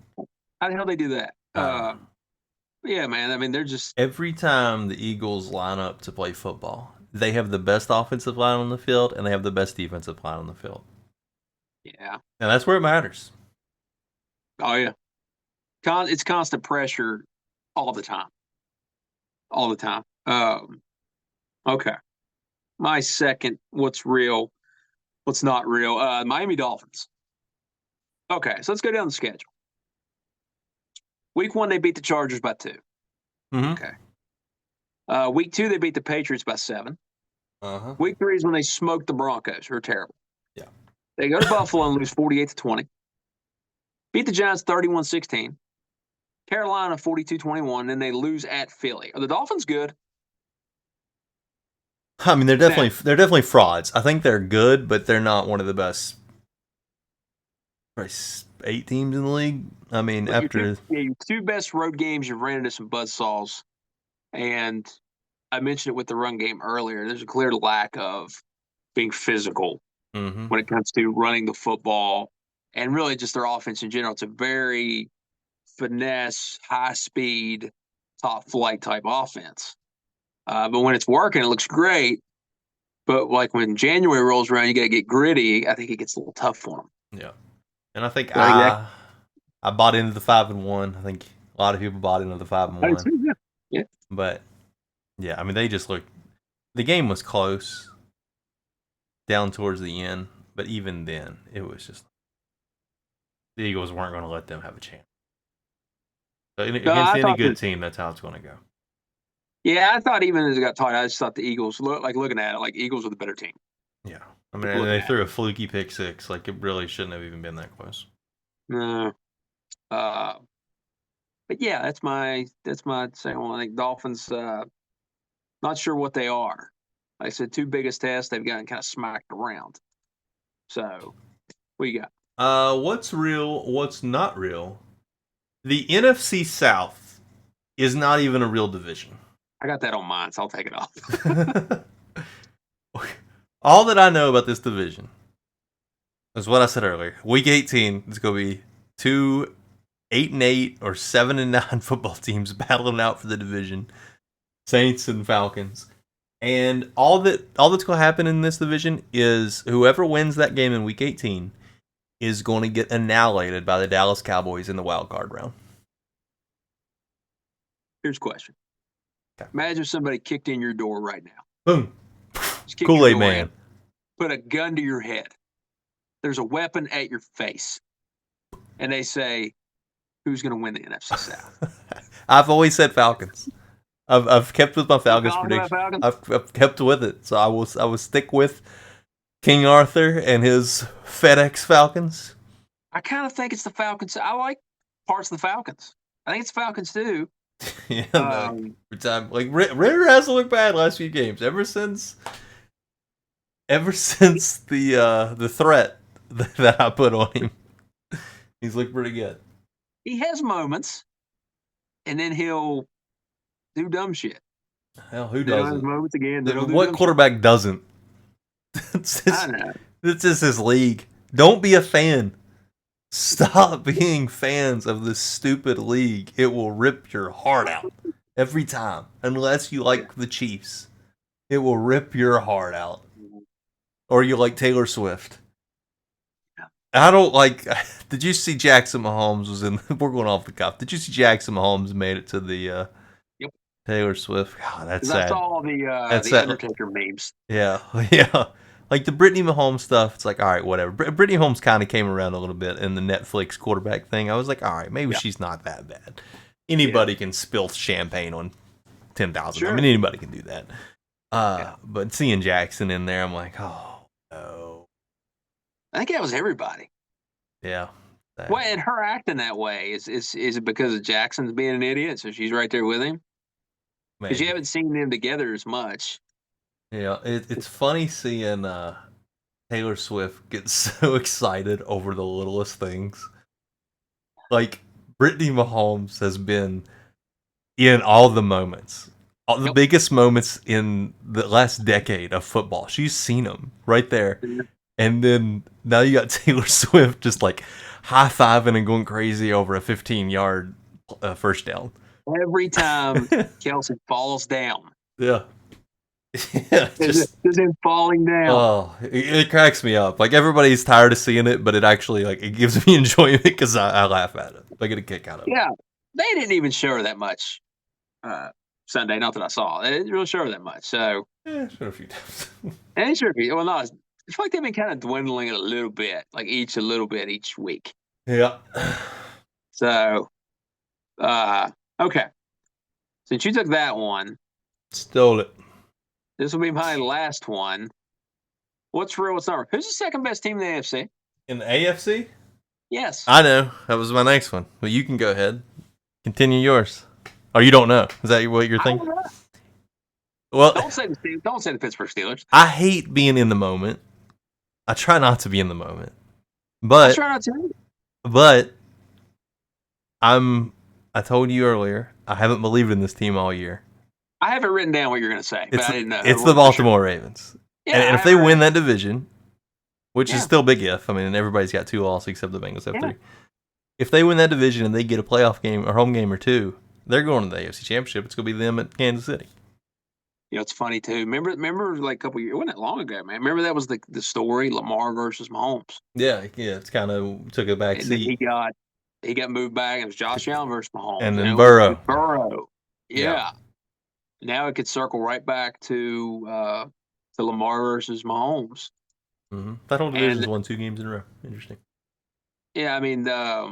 How the hell they do that? Yeah, man. I mean, they're just every time the Eagles line up to play football, they have the best offensive line on the field and they have the best defensive line on the field. Yeah, and that's where it matters. Oh yeah, it's constant pressure all the time. All the time. Okay. My second, what's real, what's not real? Miami Dolphins. Okay, so let's go down the schedule. Week 1, they beat the Chargers by 2. Mm-hmm. Okay. Week 2, they beat the Patriots by 7. Uh-huh. Week 3 is when they smoked the Broncos, who are terrible. Yeah. They go to Buffalo and lose 48-20. Beat the Giants 31-16. Carolina 42-21, and they lose at Philly. Are the Dolphins good? I mean, they're definitely frauds. I think they're good, but they're not one of the best 8 teams in the league. I mean, after your 2 best road games, you've ran into some buzzsaws, and I mentioned it with the run game earlier. There's a clear lack of being physical when it comes to running the football, and really just their offense in general. It's a very finesse, high speed, top flight type offense. But when it's working, it looks great. But like when January rolls around, you got to get gritty. I think it gets a little tough for them. Yeah, and I think I bought into the 5-1. I think a lot of people bought into the 5-1. Yeah. But yeah, I mean, they just looked. The game was close down towards the end, but even then, it was just the Eagles weren't going to let them have a chance. So against any good team, that's how it's going to go. Yeah, I thought even as it got tight, I just thought the Eagles, looking at it, like Eagles were the better team. Yeah. I mean, they threw a fluky pick 6. Like, it really shouldn't have even been that close. No. But yeah, that's my second one. I think Dolphins, not sure what they are. Like I said, 2 biggest tests, they've gotten kind of smacked around. So What you got? What's real? What's not real? The NFC South is not even a real division. I got that on mine, so I'll take it off. All that I know about this division is what I said earlier. Week 18 is going to be 2 8-8 or 7-9 football teams battling out for the division. Saints and Falcons. And all that's going to happen in this division is whoever wins that game in week 18 is going to get annihilated by the Dallas Cowboys in the wild card round. Here's a question. Okay. Imagine somebody kicked in your door right now. Boom. Kool-Aid Man. Put a gun to your head. There's a weapon at your face. And they say, who's going to win the NFC South? I've always said Falcons. I've kept with my Falcons prediction. Falcons? I've kept with it. So I will stick with King Arthur and his FedEx Falcons. I kind of think it's the Falcons. I like parts of the Falcons. I think it's Falcons too. Yeah, every time, like Ritter hasn't looked bad last few games. Ever since the threat that I put on him, he's looked pretty good. He has moments, and then he'll do dumb shit. Hell, who doesn't? Moments again. What quarterback doesn't? I know. This is his league. Don't be a fan. Stop being fans of this stupid league. It will rip your heart out every time. Unless you like the Chiefs. It will rip your heart out. Or you like Taylor Swift. I don't like... Did you see Jackson Mahomes was in... We're going off the cuff. Did you see Jackson Mahomes made it to the Taylor Swift? God, that's sad. I saw the Undertaker memes. Yeah, yeah. Like the Brittany Mahomes stuff, it's like, all right, whatever. Brittany Mahomes kind of came around a little bit in the Netflix quarterback thing. I was like, all right, maybe she's not that bad. Anybody can spill champagne on 10,000. Sure. I mean, anybody can do that. But seeing Jackson in there, I'm like, oh, no. I think that was everybody. Yeah. Well, and her acting that way, is it because of Jackson's being an idiot, so she's right there with him? Because you haven't seen them together as much. Yeah, it's funny seeing Taylor Swift get so excited over the littlest things. Like, Brittany Mahomes has been in all the moments. All the biggest moments in the last decade of football. She's seen them right there. Mm-hmm. And then now you got Taylor Swift just like high-fiving and going crazy over a 15-yard first down. Every time Kelsey falls down. Yeah. Yeah, just him falling down. Oh, it cracks me up. Like, everybody's tired of seeing it, but it actually, like, it gives me enjoyment because I laugh at it. I get a kick out of it. Yeah, they didn't even show her that much Sunday. Not that I saw. They didn't really show her that much. So showed her a few times. And sure, well, no, I feel like they've been kind of dwindling it a little bit, like a little bit each week. Yeah. So, okay. Since you took that one, stole it. This will be my last one. What's real? What's not real? Who's the second best team in the AFC? In the AFC? Yes. I know. That was my next one. Well, you can go ahead. Continue yours. Oh, you don't know? Is that what you're thinking? Well, don't say the Pittsburgh Steelers. I hate being in the moment. I try not to be in the moment, but I try not to. But I told you earlier, I haven't believed in this team all year. I haven't written down what you're going to say, but I didn't know. It's the Baltimore Ravens. Yeah, and if they win that division, which is still big if, I mean, everybody's got 2 losses except the Bengals have 3. If they win that division and they get a playoff game or home game or 2, they're going to the AFC Championship. It's going to be them at Kansas City. You know, it's funny, too. Remember like a couple years, it wasn't that long ago, man. Remember that was the story, Lamar versus Mahomes. Yeah, it's kind of took a back seat. He got moved back, and it was Josh Allen versus Mahomes. And then Burrow. Yeah. Now it could circle right back to Lamar versus Mahomes. Mm-hmm. That whole division's won 2 games in a row. Interesting. Yeah, I mean, I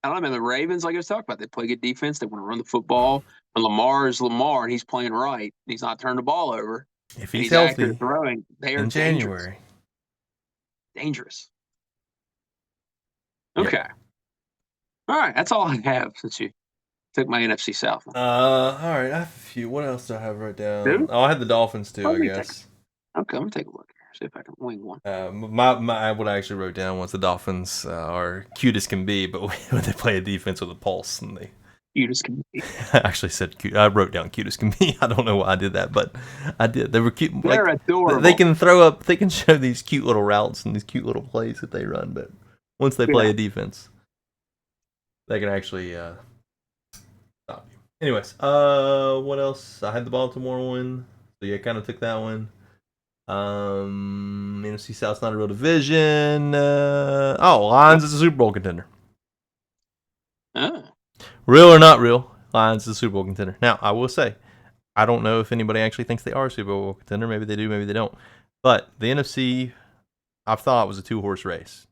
don't know, man, the Ravens, like I was talking about, they play good defense. They want to run the football. When Lamar is Lamar and he's playing right, he's not turning the ball over. If he's healthy, throwing, they are in January. Dangerous. Okay. Yeah. All right, that's all I have since you took my NFC South one. All right, I have a few. What else do I have right down? Dude? Oh, I had the Dolphins too, I guess. Okay, I'm gonna take a look. See if I can wing one. What I actually wrote down was the Dolphins are cute as can be, but when they play a defense with a pulse, and they Cute as can be. I actually said cute. I wrote down cute as can be. I don't know why I did that, but I did. They were cute. They're adorable. They can throw up. They can show these cute little routes and these cute little plays that they run, but once they play a defense, they can actually stop you. Anyways, what else? I had the Baltimore one, so yeah, kind of took that one. NFC South's not a real division. Lions is a Super Bowl contender. Oh. Real or not real, Lions is a Super Bowl contender. Now, I will say, I don't know if anybody actually thinks they are a Super Bowl contender. Maybe they do, maybe they don't. But the NFC, I thought was a two-horse race.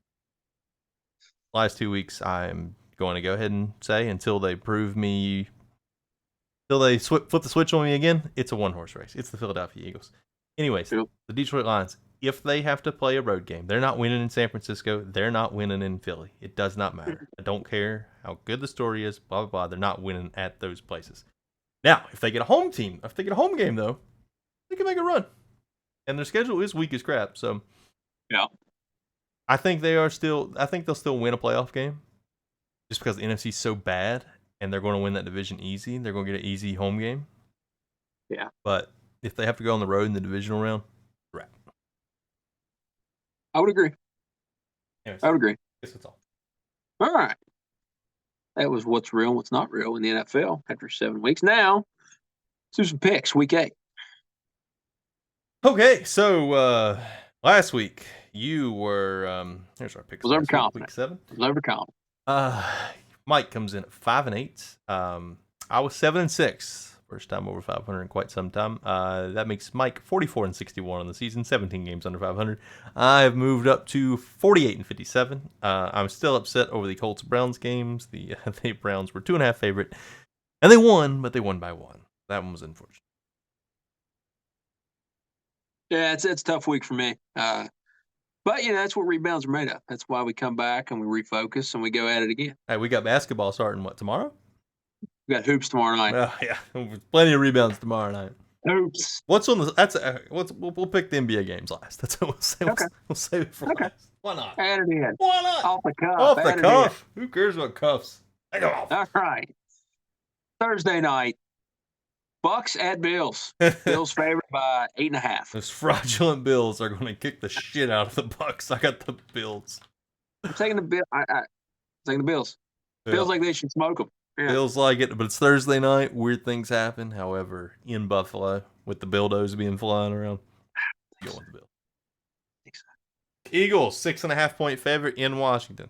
Last 2 weeks, I'm going to go ahead and say, until they flip the switch on me again, it's a one-horse race. It's the Philadelphia Eagles. Anyways, the Detroit Lions, if they have to play a road game, they're not winning in San Francisco. They're not winning in Philly. It does not matter. I don't care how good the story is, blah, blah, blah. They're not winning at those places. Now, if they get a home game, though, they can make a run. And their schedule is weak as crap, so yeah. I think they'll still win a playoff game just because the NFC is so bad and they're going to win that division easy. They're going to get an easy home game. Yeah. But if they have to go on the road in the divisional round, crap. I would agree. Anyways, I would agree. Guess that's all. All right. That was what's real and what's not real in the NFL after 7 weeks. Now, let's do some picks, week 8. Okay, so last week you were here's our picks. Was overconfident. Week 7. Was overconfident. Mike comes in at 5-8. I was 7-6. First time over 500 in quite some time. That makes Mike 44-61 on the season, 17 games under 500. I've moved up to 48-57. I'm still upset over the Colts-Browns games. The Browns were 2.5 favorite, and they won, but they won by 1. That one was unfortunate. Yeah, it's a tough week for me. But, that's what rebounds are made of. That's why we come back and we refocus and we go at it again. Hey, we got basketball starting, tomorrow? We got hoops tomorrow night. Yeah, plenty of rebounds tomorrow night. Hoops. What's on the? We'll pick the NBA games last. That's what we'll say. Okay. We'll save it for last. Why not? Add it in. Why not? Off the cuff. Off the cuff. Who cares about cuffs? Take them off. All right. Thursday night. Bucks at Bills. Bills favored by 8.5. Those fraudulent Bills are going to kick the shit out of the Bucks. I got the Bills. I'm taking the Bills. I'm taking the Bills. Feels like they should smoke them. Yeah. Feels like it, but it's Thursday night. Weird things happen. However, in Buffalo, with the Bildos being flying around, go with the Bills. Eagles, 6.5-point favorite in Washington.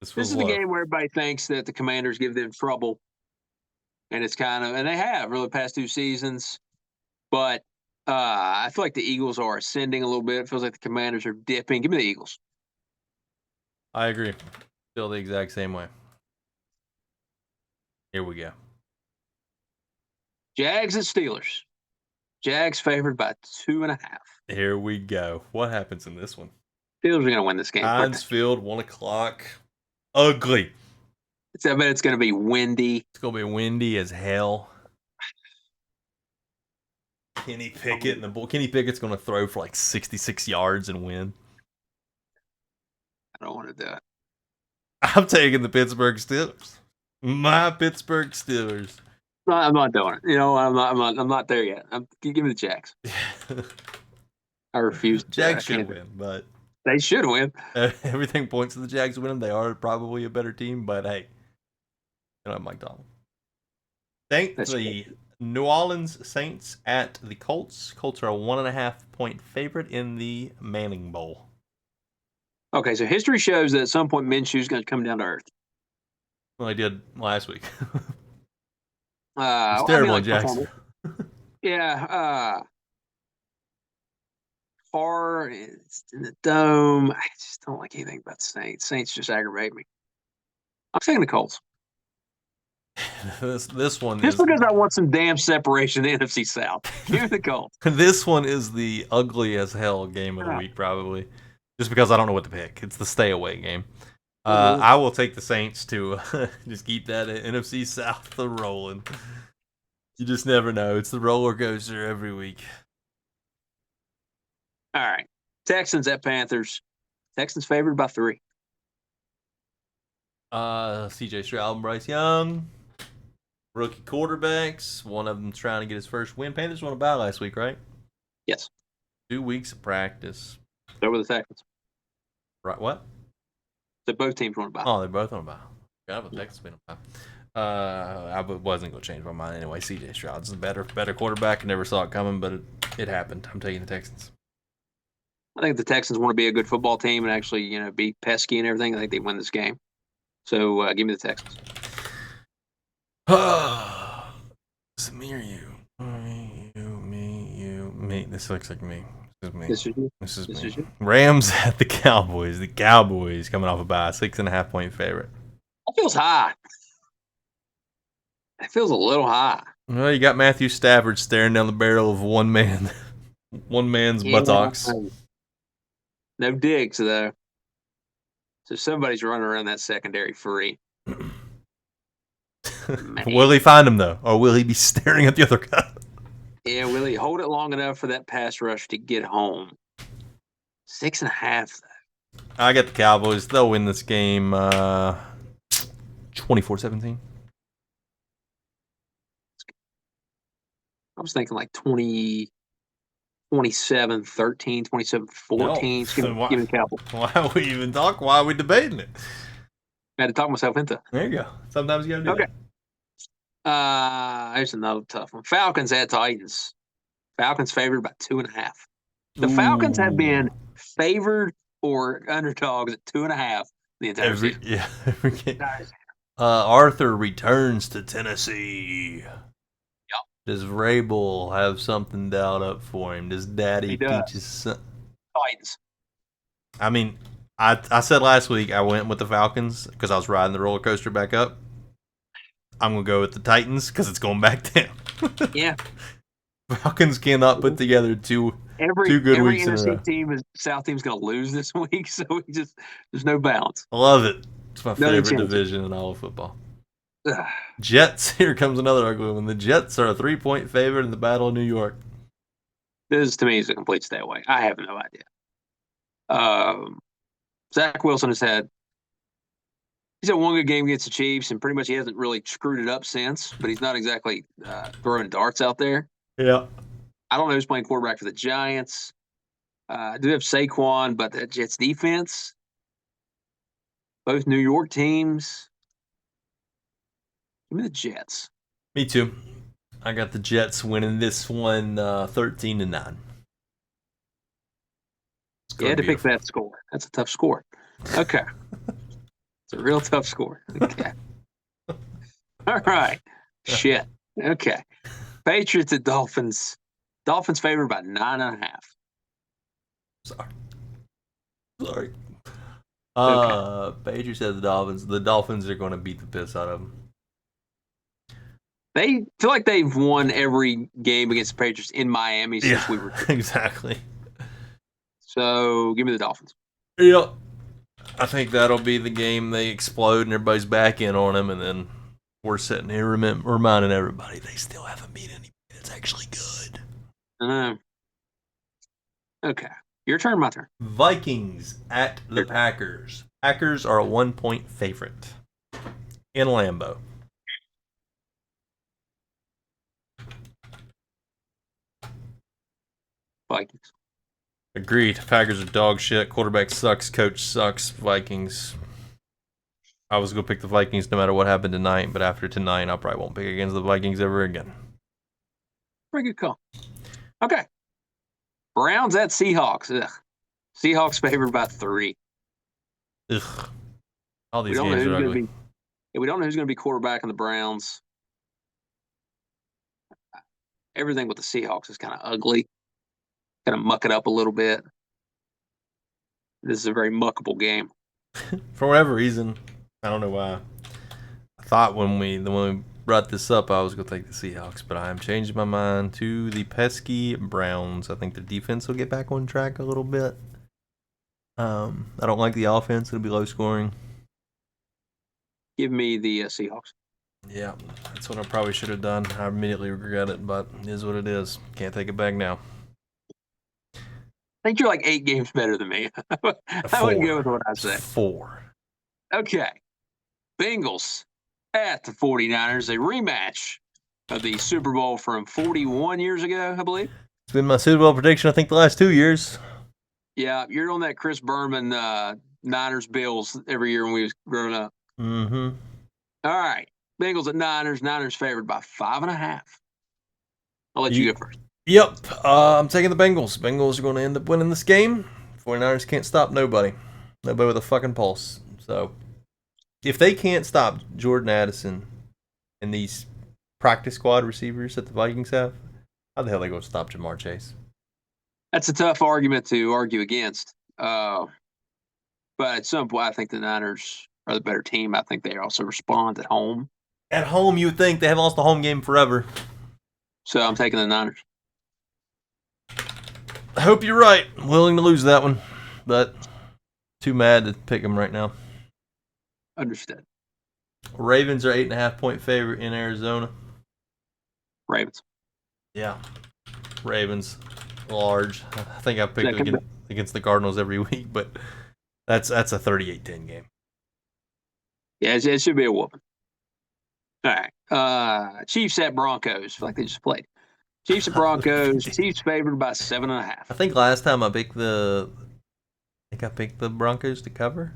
This is the game where everybody thinks that the Commanders give them trouble. And it's and they have really the past 2 seasons. But I feel like the Eagles are ascending a little bit. It feels like the Commanders are dipping. Give me the Eagles. I agree. Feel the exact same way. Here we go. Jags and Steelers. Jags favored by 2.5. Here we go. What happens in this one? Steelers are going to win this game. Heinz Field, 1 o'clock. Ugly. I bet it's going to be windy. It's going to be windy as hell. Kenny Pickett's going to throw for 66 yards and win. I don't want to do it. I'm taking the Pittsburgh Steelers. My Pittsburgh Steelers. No, I'm not doing it. I'm not there yet. Give me the Jags. I refuse. Jags should win, but they should win. Everything points to the Jags winning. They are probably a better team, but hey, you don't have Mike Donald. The New Orleans Saints at the Colts. Colts are a 1.5-point favorite in the Manning Bowl. Okay, so history shows that at some point Minshew's going to come down to earth. Well, he did last week. It's terrible in Jackson. Yeah. Far it's in the dome. I just don't like anything about the Saints. Saints just aggravate me. I'm taking the Colts. This one just because I want some damn separation in the NFC South. Give me the Colts. This one is the ugly as hell game of the week, probably. Just because I don't know what to pick. It's the stay away game. I will take the Saints to just keep that NFC South rolling. You just never know. It's the roller coaster every week. All right. Texans at Panthers. Texans favored by 3. CJ Stroud and Bryce Young, rookie quarterbacks. One of them's trying to get his first win. Panthers won a bye last week, right? Yes. 2 weeks of practice. So were the Texans. Right? What? So both teams won a bye. Oh, they're both on a bye. God, but Texas been on a bye. I wasn't gonna change my mind anyway. CJ Stroud's a better quarterback. I never saw it coming, but it happened. I'm taking the Texans. I think the Texans want to be a good football team and actually, be pesky and everything. I think they win this game. So give me the Texans. Is it me or you? Me. This looks like me. This is me. You. Rams at the Cowboys. The Cowboys coming off a bye, 6.5 point favorite. That feels high. That feels a little high. Well, you got Matthew Stafford staring down the barrel of one man's buttocks. No digs though. So somebody's running around that secondary free. Will he find him though, or will he be staring at the other guy? Yeah, will he hold it long enough for that pass rush to get home? 6.5 though. I got the Cowboys. They'll win this game 24-17. I was thinking like 27-13, 27-14. Give me the Cowboys. Why are we even talking? Why are we debating it? I had to talk myself into it. There you go. Sometimes you gotta do that. There's another tough one. Falcons at Titans. Falcons favored by 2.5. The Falcons have been favored or underdogs at 2.5 the entire season. Yeah, every game. Arthur returns to Tennessee. Yep. Does Vrabel have something dialed up for him? Does Daddy teach his son? Titans. I mean, I said last week I went with the Falcons because I was riding the roller coaster back up. I'm going to go with the Titans because it's going back down. Yeah. Falcons cannot put together two good weeks in a row. South team's going to lose this week, so there's no balance. I love it. It's my favorite division in all of football. Jets, here comes another ugly one. The Jets are a 3-point favorite in the Battle of New York. This, to me, is a complete stay away. I have no idea. Zach Wilson he's had one good game against the Chiefs, and pretty much he hasn't really screwed it up since, but he's not exactly throwing darts out there. Yeah. I don't know who's playing quarterback for the Giants. I do have Saquon, but the Jets defense, both New York teams. Give me the Jets. Me too. I got the Jets winning this one 13-9. You had to pick that score. That's a tough score. Okay. It's a real tough score. Okay. All right. Shit. Okay. Patriots at Dolphins. Dolphins favored by 9.5. Sorry. Okay. Patriots at the Dolphins. The Dolphins are going to beat the piss out of them. They feel like they've won every game against the Patriots in Miami since we were. Exactly. So give me the Dolphins. Yep. I think that'll be the game they explode and everybody's back in on them, and then we're sitting here reminding everybody they still haven't beat anybody that's actually good. I know. Okay. Your turn, my turn. Vikings at the Packers. Packers are a 1-point favorite in Lambeau. Vikings. Agreed. Packers are dog shit. Quarterback sucks. Coach sucks. Vikings. I was going to pick the Vikings no matter what happened tonight, but after tonight, I probably won't pick against the Vikings ever again. Pretty good call. Okay. Browns at Seahawks. Ugh. Seahawks favored by 3. Ugh. All these games are ugly. We don't know who's going to be quarterback in the Browns. Everything with the Seahawks is kind of ugly. Kind of muck it up a little bit. This is a very muckable game. For whatever reason, I don't know why. I thought when we brought this up, I was going to take the Seahawks, but I am changing my mind to the pesky Browns. I think the defense will get back on track a little bit. I don't like the offense. It'll be low scoring. Give me the Seahawks. Yeah, that's what I probably should have done. I immediately regret it, but it is what it is. Can't take it back now. think you're like 8 games better than me. I wouldn't go with what I say. 4. Okay. Bengals at the 49ers, a rematch of the Super Bowl from 41 years ago, I believe. It's been my Super Bowl prediction, I think, the last 2 years. Yeah, you're on that Chris Berman Niners Bills every year when we was growing up. Mm-hmm. All right. Bengals at Niners. Niners favored by 5.5. I'll let you go first. Yep. I'm taking the Bengals. Bengals are going to end up winning this game. 49ers can't stop nobody. Nobody with a fucking pulse. So, if they can't stop Jordan Addison and these practice squad receivers that the Vikings have, how the hell are they going to stop Jamar Chase? That's a tough argument to argue against. But at some point, I think the Niners are the better team. I think they also respond at home. At home, you would think they have lost the home game forever. So I'm taking the Niners. I hope you're right. I'm willing to lose that one, but too mad to pick them right now. Understood. Ravens are 8.5-point favorite in Arizona. Ravens. Yeah. Ravens. Large. I think I picked against the Cardinals every week, but that's a 38-10 game. Yeah, it should be a whooping. All right. Chiefs at Broncos. I feel like they just played. Chiefs at Broncos. Chiefs favored by 7.5. I think last time I picked the Broncos to cover.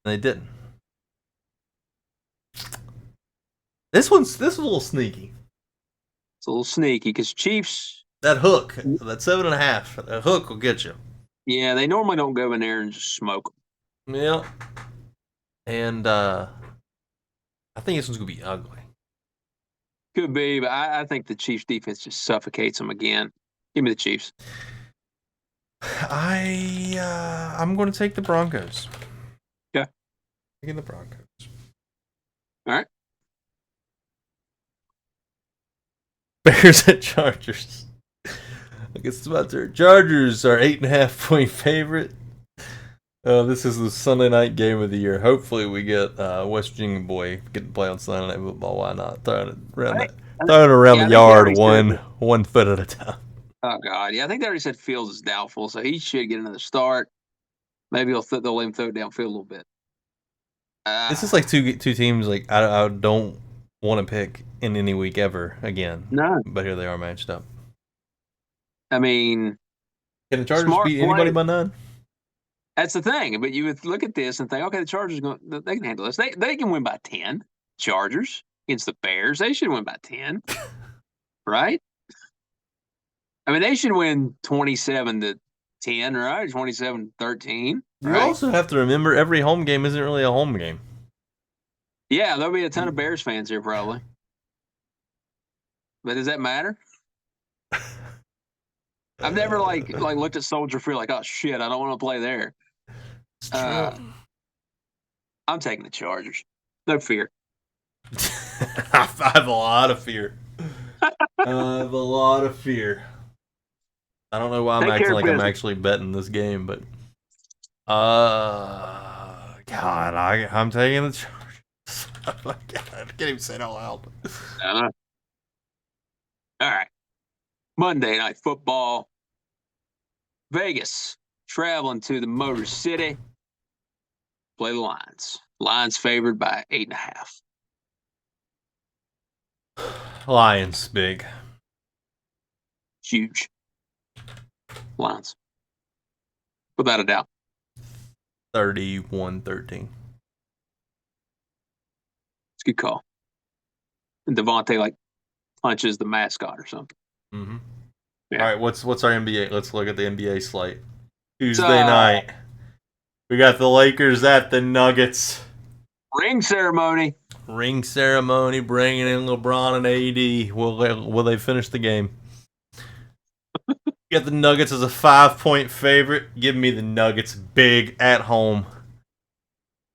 And they didn't. This one's a little sneaky. It's a little sneaky because Chiefs. That hook, that 7.5, that hook will get you. Yeah, they normally don't go in there and just smoke them. Yeah. And I think this one's going to be ugly. Could be, but I think the Chiefs defense just suffocates them again. Give me the Chiefs. I'm going to take the Broncos. Yeah. Taking the Broncos. All right. Bears at Chargers. I guess it's about their Chargers are 8.5-point favorite. This is the Sunday night game of the year. Hopefully, we get West Virginia boy get to play on Sunday night football. Why not? Throwing it around the yard one foot at a time. Oh God, yeah, I think they already said Fields is doubtful, so he should get another start. Maybe they'll let him throw it downfield a little bit. This is like two teams like I don't want to pick in any week ever again. No, but here they are matched up. I mean, can the Chargers beat anybody by 9? That's the thing. But you would look at this and think, okay, the Chargers they can handle this. They can win by 10. Chargers against the Bears, they should win by 10, right? I mean, they should win 27-10, right? 27-13. You also have to remember every home game isn't really a home game. Yeah, there'll be a ton of Bears fans here probably. But does that matter? I've never like looked at Soldier Field like, oh shit, I don't want to play there. I'm taking the Chargers. No fear. I have a lot of fear. I don't know why I'm acting like I'm actually betting this game, but God, I'm taking the Chargers. I can't even say it out loud. All right. Monday Night Football. Vegas traveling to the Motor City. Play the Lions. Lions favored by 8.5. Lions big. Huge. Lions. Without a doubt. 31-13. It's a good call. And Devontae punches the mascot or something. Mm-hmm. Yeah. All right, what's our NBA? Let's look at the NBA slate. Tuesday night. We got the Lakers at the Nuggets. Ring ceremony. Bringing in LeBron and AD. Will they finish the game? You got the Nuggets as a 5-point favorite. Give me the Nuggets big at home.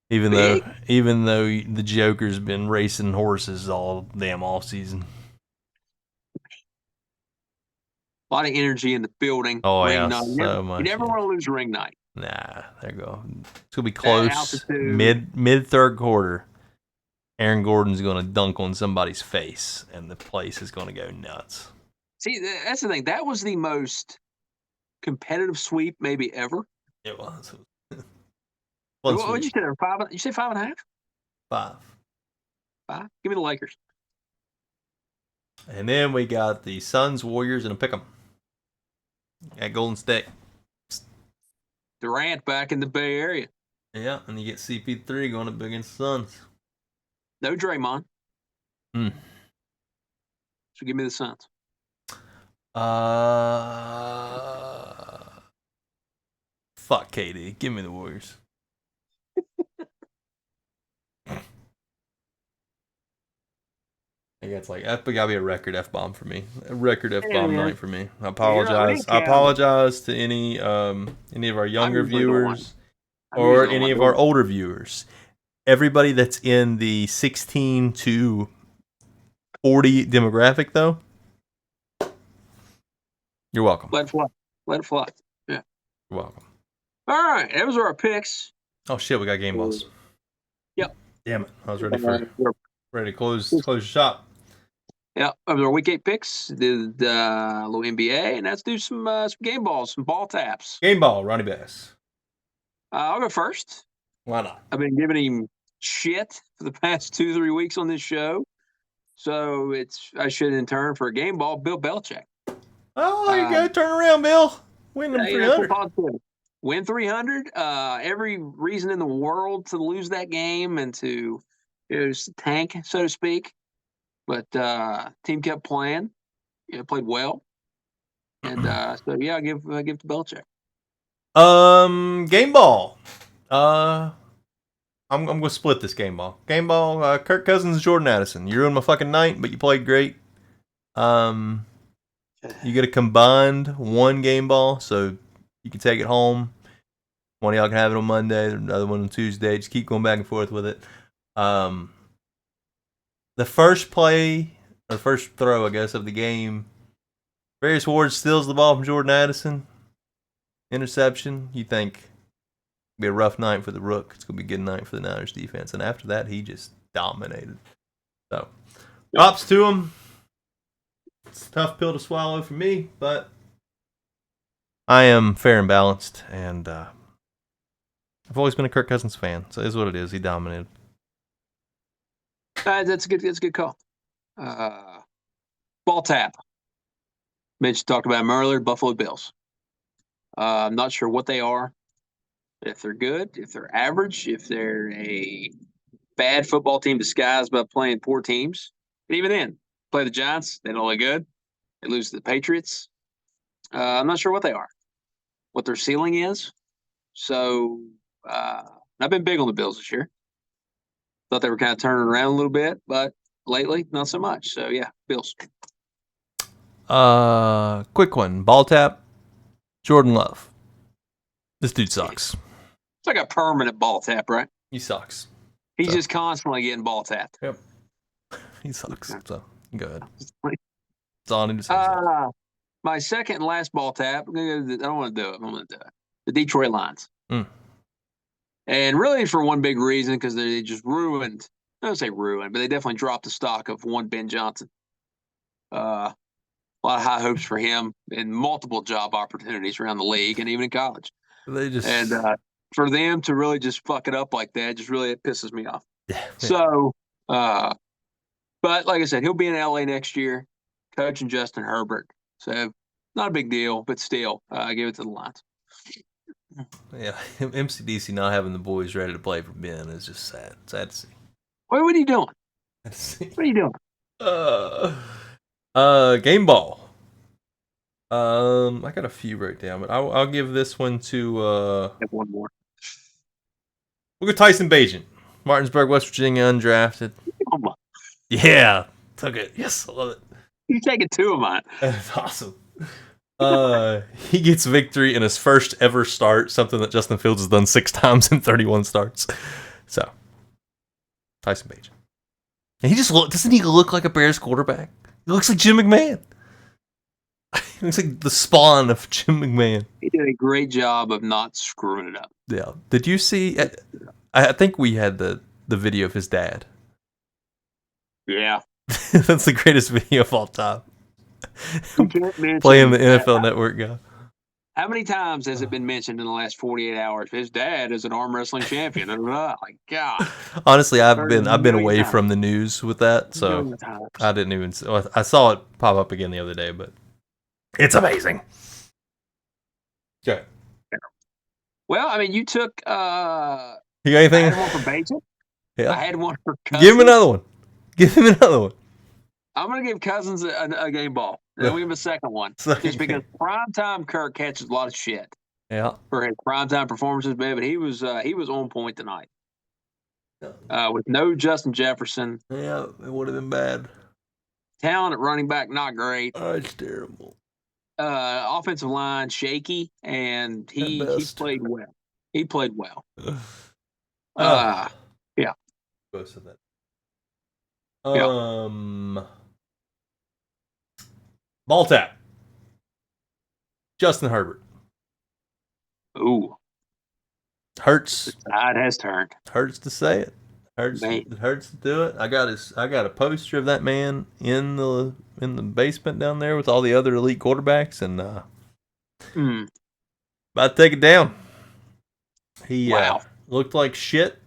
Even though the Joker's been racing horses all damn off season. A lot of energy in the building. Oh, ring yeah, night. so much. You never want to lose ring night. Nah, there you go. It's going to be close. Mid third quarter. Aaron Gordon's going to dunk on somebody's face, and the place is going to go nuts. See, that's the thing. That was the most competitive sweep maybe ever. It was. What did you say there? 5? You say 5.5? 5. 5? Give me the Lakers. And then we got the Suns, Warriors, and a pick'em at Golden State. Durant back in the Bay Area. Yeah, and you get CP3 going up against the Suns. No Draymond. Hmm. So give me the Suns. Fuck KD. Give me the Warriors. I guess that's gotta be a record F-bomb for me. A record F-bomb night for me. I apologize. I apologize to any of our younger viewers or any of our older viewers. Everybody that's in the 16 to 40 demographic, though, you're welcome. Let it fly. Let it fly. Yeah. You're welcome. All right. Those are our picks. Oh, shit. We got game balls. Yep. Damn it. I was ready to close shop. Yeah, of our week 8 picks, did a little NBA, and let's do some game balls, some ball taps. Game ball, Ronnie Bass. I'll go first. Why not? I've been giving him shit for the past 2-3 weeks on this show, so I should in turn for a game ball, Bill Belichick. Oh, you gotta turn around, Bill. Win them 300. Win 300. Every reason in the world to lose that game and to tank, so to speak. But team kept playing. Played well. And so yeah, I'll give to Belichick. Game ball. I'm gonna split this game ball. Game ball. Kirk Cousins, Jordan Addison. You ruined my fucking night, but you played great. You get a combined 1 game ball, so you can take it home. One of y'all can have it on Monday, another one on Tuesday. Just keep going back and forth with it. The first play, or first throw, I guess, of the game, Various Ward steals the ball from Jordan Addison. Interception. You think it'll be a rough night for the Rook. It's going to be a good night for the Niners defense. And after that, he just dominated. So, props to him. It's a tough pill to swallow for me, but I am fair and balanced. And I've always been a Kirk Cousins fan. So it is what it is. He dominated. That's a good call. Ball tap. Mitch talked about him earlier. Buffalo Bills. I'm not sure what they are. If they're good, if they're average, if they're a bad football team disguised by playing poor teams. But even then, play the Giants, they don't look good. They lose to the Patriots. I'm not sure what they are, what their ceiling is. So I've been big on the Bills this year. Thought they were kind of turning around a little bit, but lately, not so much. So, yeah, Bills. Quick one. Ball tap. Jordan Love. This dude sucks. It's like a permanent ball tap, right? He sucks. He's just constantly getting ball tapped. Yep. He sucks. So, go ahead. That's all I need to say. My second and last ball tap, I don't want to do it. I'm going to do it. The Detroit Lions. And really for one big reason, because they just ruined, I don't say ruined, but they definitely dropped the stock of one Ben Johnson. A lot of high hopes for him and multiple job opportunities around the league and even in college. And for them to really just fuck it up like that, it pisses me off. Yeah. So, but like I said, he'll be in LA next year, coaching Justin Herbert. So not a big deal, but still, I give it to the Lions. Yeah, MCDC not having the boys ready to play for Ben is just sad. Sad to see. What are you doing? What are you doing? Game ball. I got a few right down, but I'll give this one to. I have one more. We'll go Tyson Bagent, Martinsburg, West Virginia, undrafted. Yeah, took it. Yes, I love it. You're taking 2 of mine. That's awesome. He gets victory in his first ever start, something that Justin Fields has done 6 times in 31 starts. So, Tyson Bagent. And doesn't he look like a Bears quarterback? He looks like Jim McMahon. He looks like the spawn of Jim McMahon. He did a great job of not screwing it up. Yeah. Did you see? I think we had the video of his dad. Yeah. That's the greatest video of all time. Playing the NFL Network guy. How many times has it been mentioned in the last 48 hours? His dad is an arm wrestling champion. Like, God. Honestly, I've 30 been million away times. from the news with that, so Million times. I didn't even. I saw it pop up again the other day, but it's amazing. Okay. Well, I mean, you took. You got I anything? had one for Bacon. I Yeah. had one for Cousins. Give him another one. Give him another one. I'm going to give Cousins a game ball. Then we'll give him a second one. Just because primetime Kirk catches a lot of shit. Yeah. For his primetime performances, but he was on point tonight. With no Justin Jefferson. Yeah, it would have been bad. Talent at running back, not great. Oh, it's terrible. Offensive line, shaky, and he played well. He played well. Yeah. Most of that. Ball tap. Justin Herbert. Ooh. Hurts. The tide has turned. Hurts to say it. It hurts to do it. I got a poster of that man in the basement down there with all the other elite quarterbacks, and about to take it down. He looked like shit.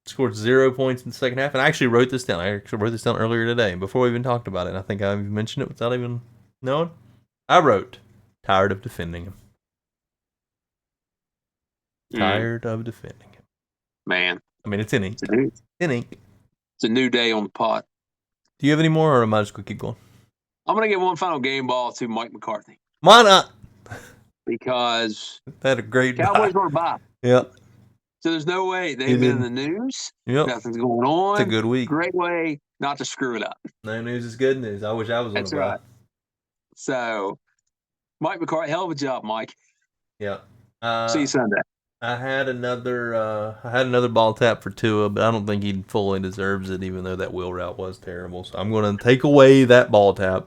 Scored 0 points in the second half, and I actually wrote this down. I actually wrote this down earlier today before we even talked about it. And I think I even mentioned it without even knowing. I wrote, "Tired of defending him." Tired of defending him. Man. I mean, it's in ink. It's in ink. It's a new day on the pot. Do you have any more, or am I just going to keep going? I'm going to give one final game ball to Mike McCarthy. Why not? Because they had a great Cowboys were a bye. Yep. So there's no way they've been in the news. Yep. Nothing's going on. It's a good week. Great way not to screw it up. No news is good news. I wish I was on That's right. So, Mike McCarthy, hell of a job, Mike. Yeah. See you Sunday. I had another ball tap for Tua, but I don't think he fully deserves it, even though that wheel route was terrible. So I'm going to take away that ball tap.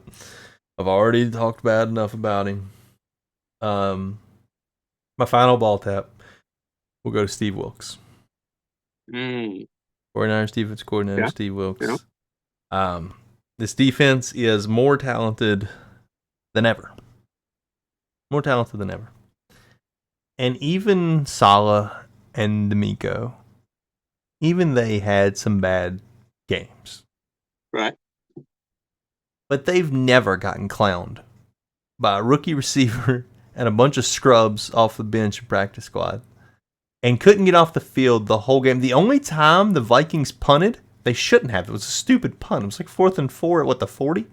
I've already talked bad enough about him. My final ball tap will go to Steve Wilkes. 49ers defense coordinator, Steve Wilkes. Yeah. This defense is more talented than ever. More talented than ever. And even Saleh and D'Amico, even they had some bad games. Right. But they've never gotten clowned by a rookie receiver and a bunch of scrubs off the bench and practice squad. And couldn't get off the field the whole game. The only time the Vikings punted, they shouldn't have. It was a stupid punt. It was like 4th and 4 at the 40?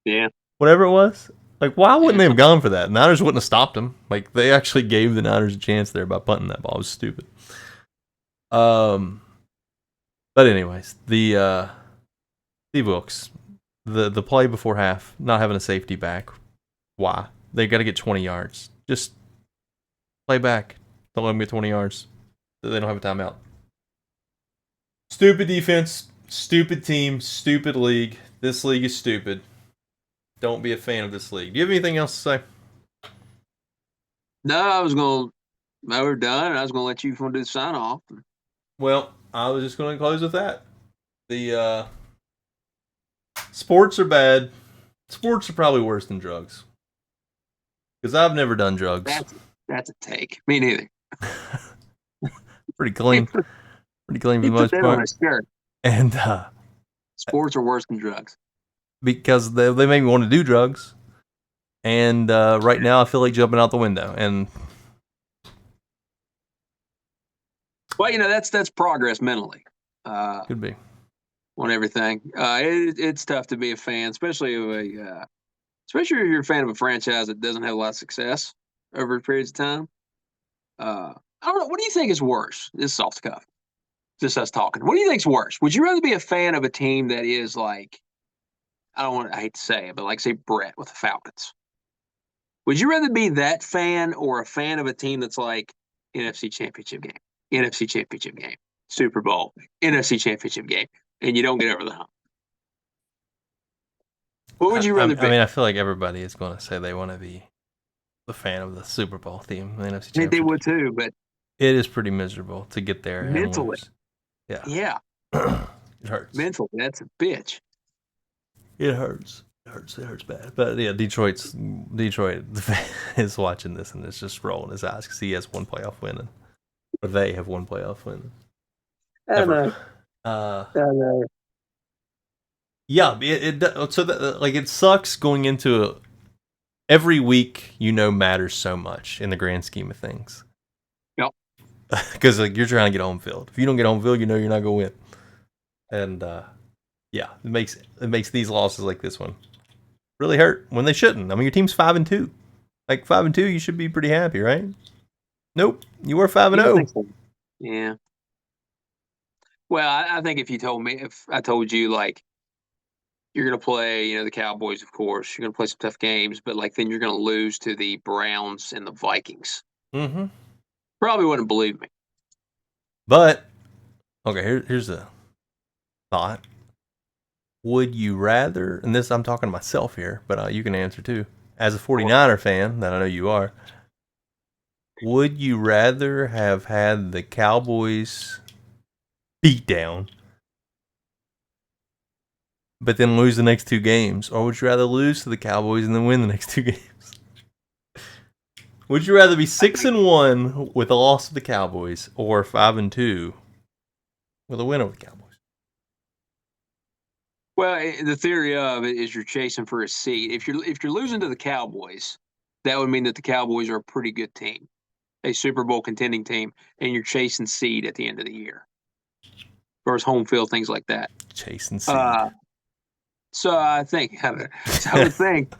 Yeah. Whatever it was. Like, why wouldn't they have gone for that? Niners wouldn't have stopped them. Like, they actually gave the Niners a chance there by punting that ball. It was stupid. But anyways, the Steve Wilkes, the play before half, not having a safety back. Why? They got to get 20 yards. Just play back. Don't let them get 20 yards. They don't have a timeout. Stupid defense, stupid team, stupid league. This league is stupid. Don't be a fan of this league. Do you have anything else to say? No, we're done. I was going to let you do the sign off. Well, I was just going to close with that. The sports are bad. Sports are probably worse than drugs. Because I've never done drugs. That's a take. Me neither. Pretty clean. Pretty clean for the most part. On a shirt. And sports are worse than drugs. Because they make me want to do drugs. And right now I feel like jumping out the window. And well, that's progress mentally. Could be. On everything. It's tough to be a fan, especially if you're a fan of a franchise that doesn't have a lot of success over periods of time. I don't know. What do you think is worse? This is off the cuff. Just us talking. What do you think is worse? Would you rather be a fan of a team that is like, I hate to say it, but like say Brett with the Falcons? Would you rather be that fan or a fan of a team that's like NFC Championship game, NFC Championship game, Super Bowl, NFC Championship game, and you don't get over the hump? What would you rather be? I mean, I feel like everybody is going to say they want to be the fan of the Super Bowl team, the NFC Championship. They would too, but it is pretty miserable to get there mentally. Yeah. It hurts. Mentally, that's a bitch. It hurts. It hurts bad. But yeah, Detroit is watching this and is just rolling his eyes because he has one playoff win, or they have one playoff win I ever. know. I know. Yeah, so like it sucks going into every week. Matters so much in the grand scheme of things. Yep. Because like you're trying to get home field. If you don't get home field, you're not gonna win. And yeah, it makes these losses like this one really hurt when they shouldn't. I mean, your team's 5-2. Like 5-2, you should be pretty happy, right? Nope, you were 5-0. So. Yeah. Well, I think if I told you like you're going to play, the Cowboys, of course, you're going to play some tough games, but like then you're going to lose to the Browns and the Vikings. Mm-hmm. Probably wouldn't believe me. But okay, here's a thought. Would you rather, and this I'm talking to myself here, but you can answer too. As a 49er fan, that I know you are, would you rather have had the Cowboys beat down, but then lose the next two games, or would you rather lose to the Cowboys and then win the next two games? Would you rather be 6-1 with a loss to the Cowboys, or 5-2 with a win over the Cowboys? Well, the theory of it is you're chasing for a seed. If you're losing to the Cowboys, that would mean that the Cowboys are a pretty good team, a Super Bowl contending team, and you're chasing seed at the end of the year, versus home field, things like that. Chasing seed. So I think, so I would think,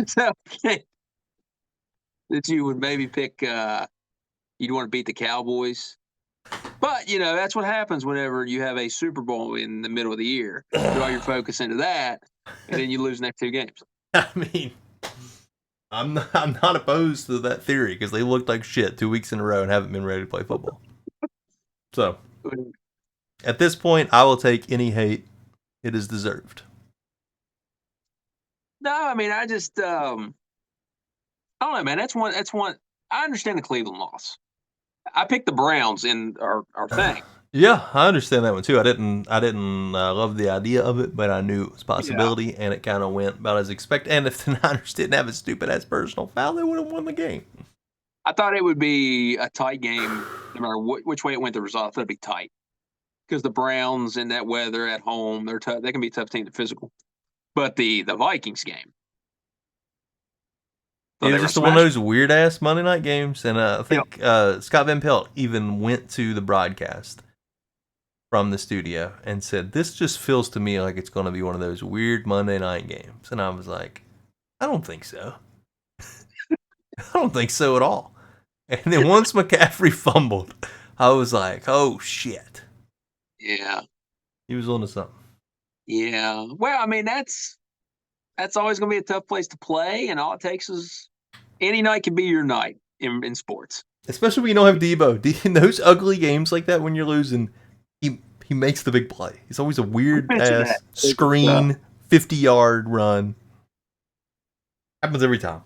so that you would maybe pick. You'd want to beat the Cowboys. But, that's what happens whenever you have a Super Bowl in the middle of the year. You draw your focus into that, and then you lose the next two games. I mean, I'm not opposed to that theory because they looked like shit 2 weeks in a row and haven't been ready to play football. So, at this point, I will take any hate. It is deserved. No, I mean, I just, I don't know, man. That's one. I understand the Cleveland loss. I picked the Browns in our thing. Yeah, I understand that one too. I didn't love the idea of it, but I knew it was a possibility, and it kind of went about as expected. And if the Niners didn't have a stupid ass personal foul, they would have won the game. I thought it would be a tight game, no matter which way it went. The result, I thought it'd be tight because the Browns in that weather at home, they're tough. They can be a tough team to physical. But the Vikings game, It was just one of those weird ass Monday night games, and I think Scott Van Pelt even went to the broadcast from the studio and said, "This just feels to me like it's going to be one of those weird Monday night games." And I was like, "I don't think so. I don't think so at all." And then once McCaffrey fumbled, I was like, "Oh shit!" Yeah, he was onto something. Yeah, well, I mean that's always going to be a tough place to play, and all it takes is any night can be your night in sports. Especially when you don't have Debo. In those ugly games like that, when you're losing, he makes the big play. He's always a weird ass screen, 50-yard run. Happens every time.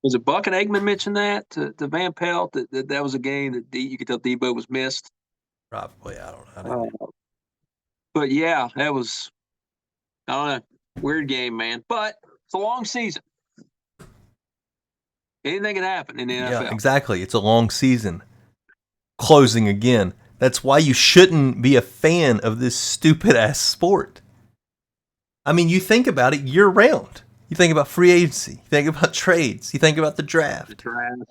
Was it Buck and Eggman mentioned that to Van Pelt that was a game that you could tell Debo was missed? Probably, I don't know. But yeah, that was I don't know, weird game, man. But it's a long season. Anything can happen in the NFL. Yeah, exactly. It's a long season. Closing again. That's why you shouldn't be a fan of this stupid ass sport. I mean, you think about it year round. You think about free agency. You think about trades. You think about the draft.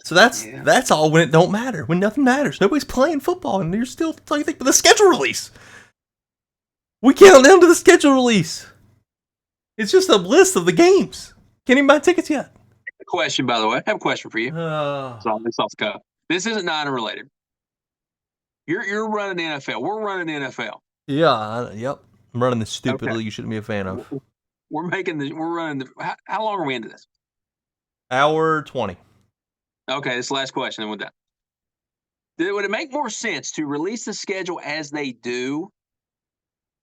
So that's all when it don't matter. When nothing matters. Nobody's playing football, and you're still talking about the schedule release. We count down to the schedule release. It's just a list of the games. Can't even buy tickets yet. Question, by the way. I have a question for you. It's off the cuff. This isn't Niner related. You're running the NFL. We're running the NFL. Yeah. Yep. I'm running the stupid league you shouldn't be a fan of. We're running the. How long are we into this? Hour 20. Okay, this is the last question, and we're done. Would it make more sense to release the schedule as they do,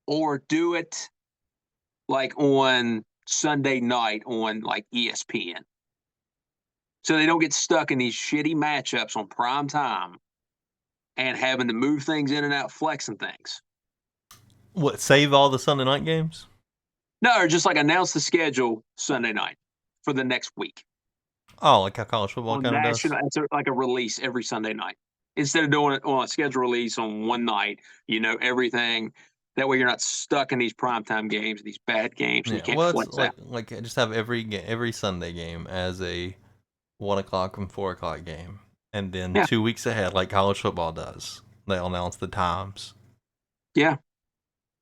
or do it like on Sunday night on like ESPN, so they don't get stuck in these shitty matchups on prime time and having to move things in and out, flexing things? What, save all the Sunday night games? No, or just like announce the schedule Sunday night for the next week Oh, like how college football on kind of does. national. It's like a release every Sunday night instead of doing it on a schedule release on one night. You know everything. That way, you're not stuck in these primetime games, these bad games, and you Yeah, can't well, it's flex out. like just have every Sunday game as a 1 o'clock and 4 o'clock game, and then Yeah, 2 weeks ahead, like college football does, they'll announce the times. yeah.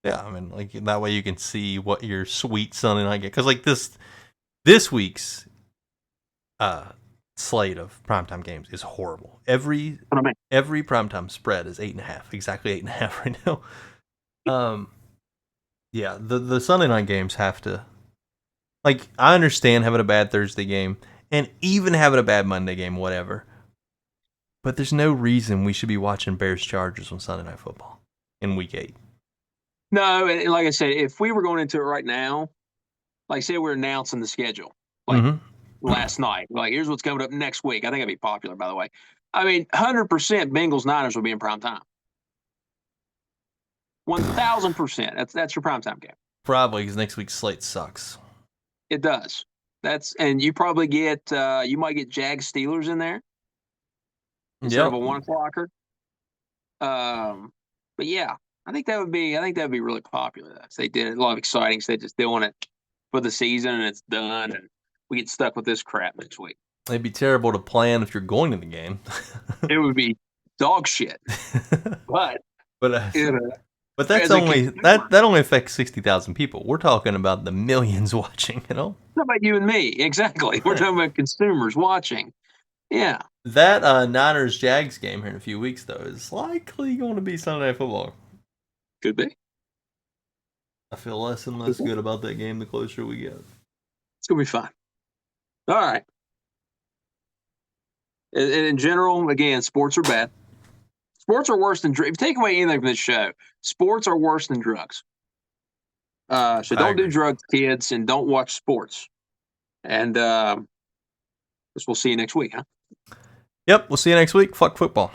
Yeah, I mean, like that way you can see what your sweet Sunday night game. Because like this week's slate of primetime games is horrible. What I mean. Every primetime spread is 8.5, exactly 8.5 right now. Um, yeah, the Sunday night games have to, like, I understand having a bad Thursday game and even having a bad Monday game, whatever. But there's no reason we should be watching Bears Chargers on Sunday Night Football in Week 8. No, and like I said, if we were going into it right now, like say we're announcing the schedule, like Mm-hmm. last night, like here's what's coming up next week. I think it'd be popular, by the way. I mean, 100% Bengals Niners will be in prime time. 1,000%. That's your primetime game. Probably because next week's slate sucks. It does. And you probably get you might get Jags Steelers in there instead of Yep. a 1 o'clocker. But yeah, I think that would be really popular. If they did a lot of exciting. Instead of just doing it for the season and it's done, and we get stuck with this crap next week. It'd be terrible to plan if you're going to the game. It would be dog shit. But but it, but that's as a only consumer, that only affects 60,000 people. We're talking about the millions watching. how about you and me? Exactly. We're talking about consumers watching. Yeah, That Niners Jags game here in a few weeks though is likely going to be Sunday Night Football. could be. I feel less and less It's good about that game the closer we get. gonna be fun. All right. And in general, again, sports are bad. Sports are worse than drugs. If you take away anything from this show, sports are worse than drugs. So I don't do agree. drugs, kids, and don't watch sports. And guess we'll see you next week, huh? Yep, we'll see you next week. Fuck football.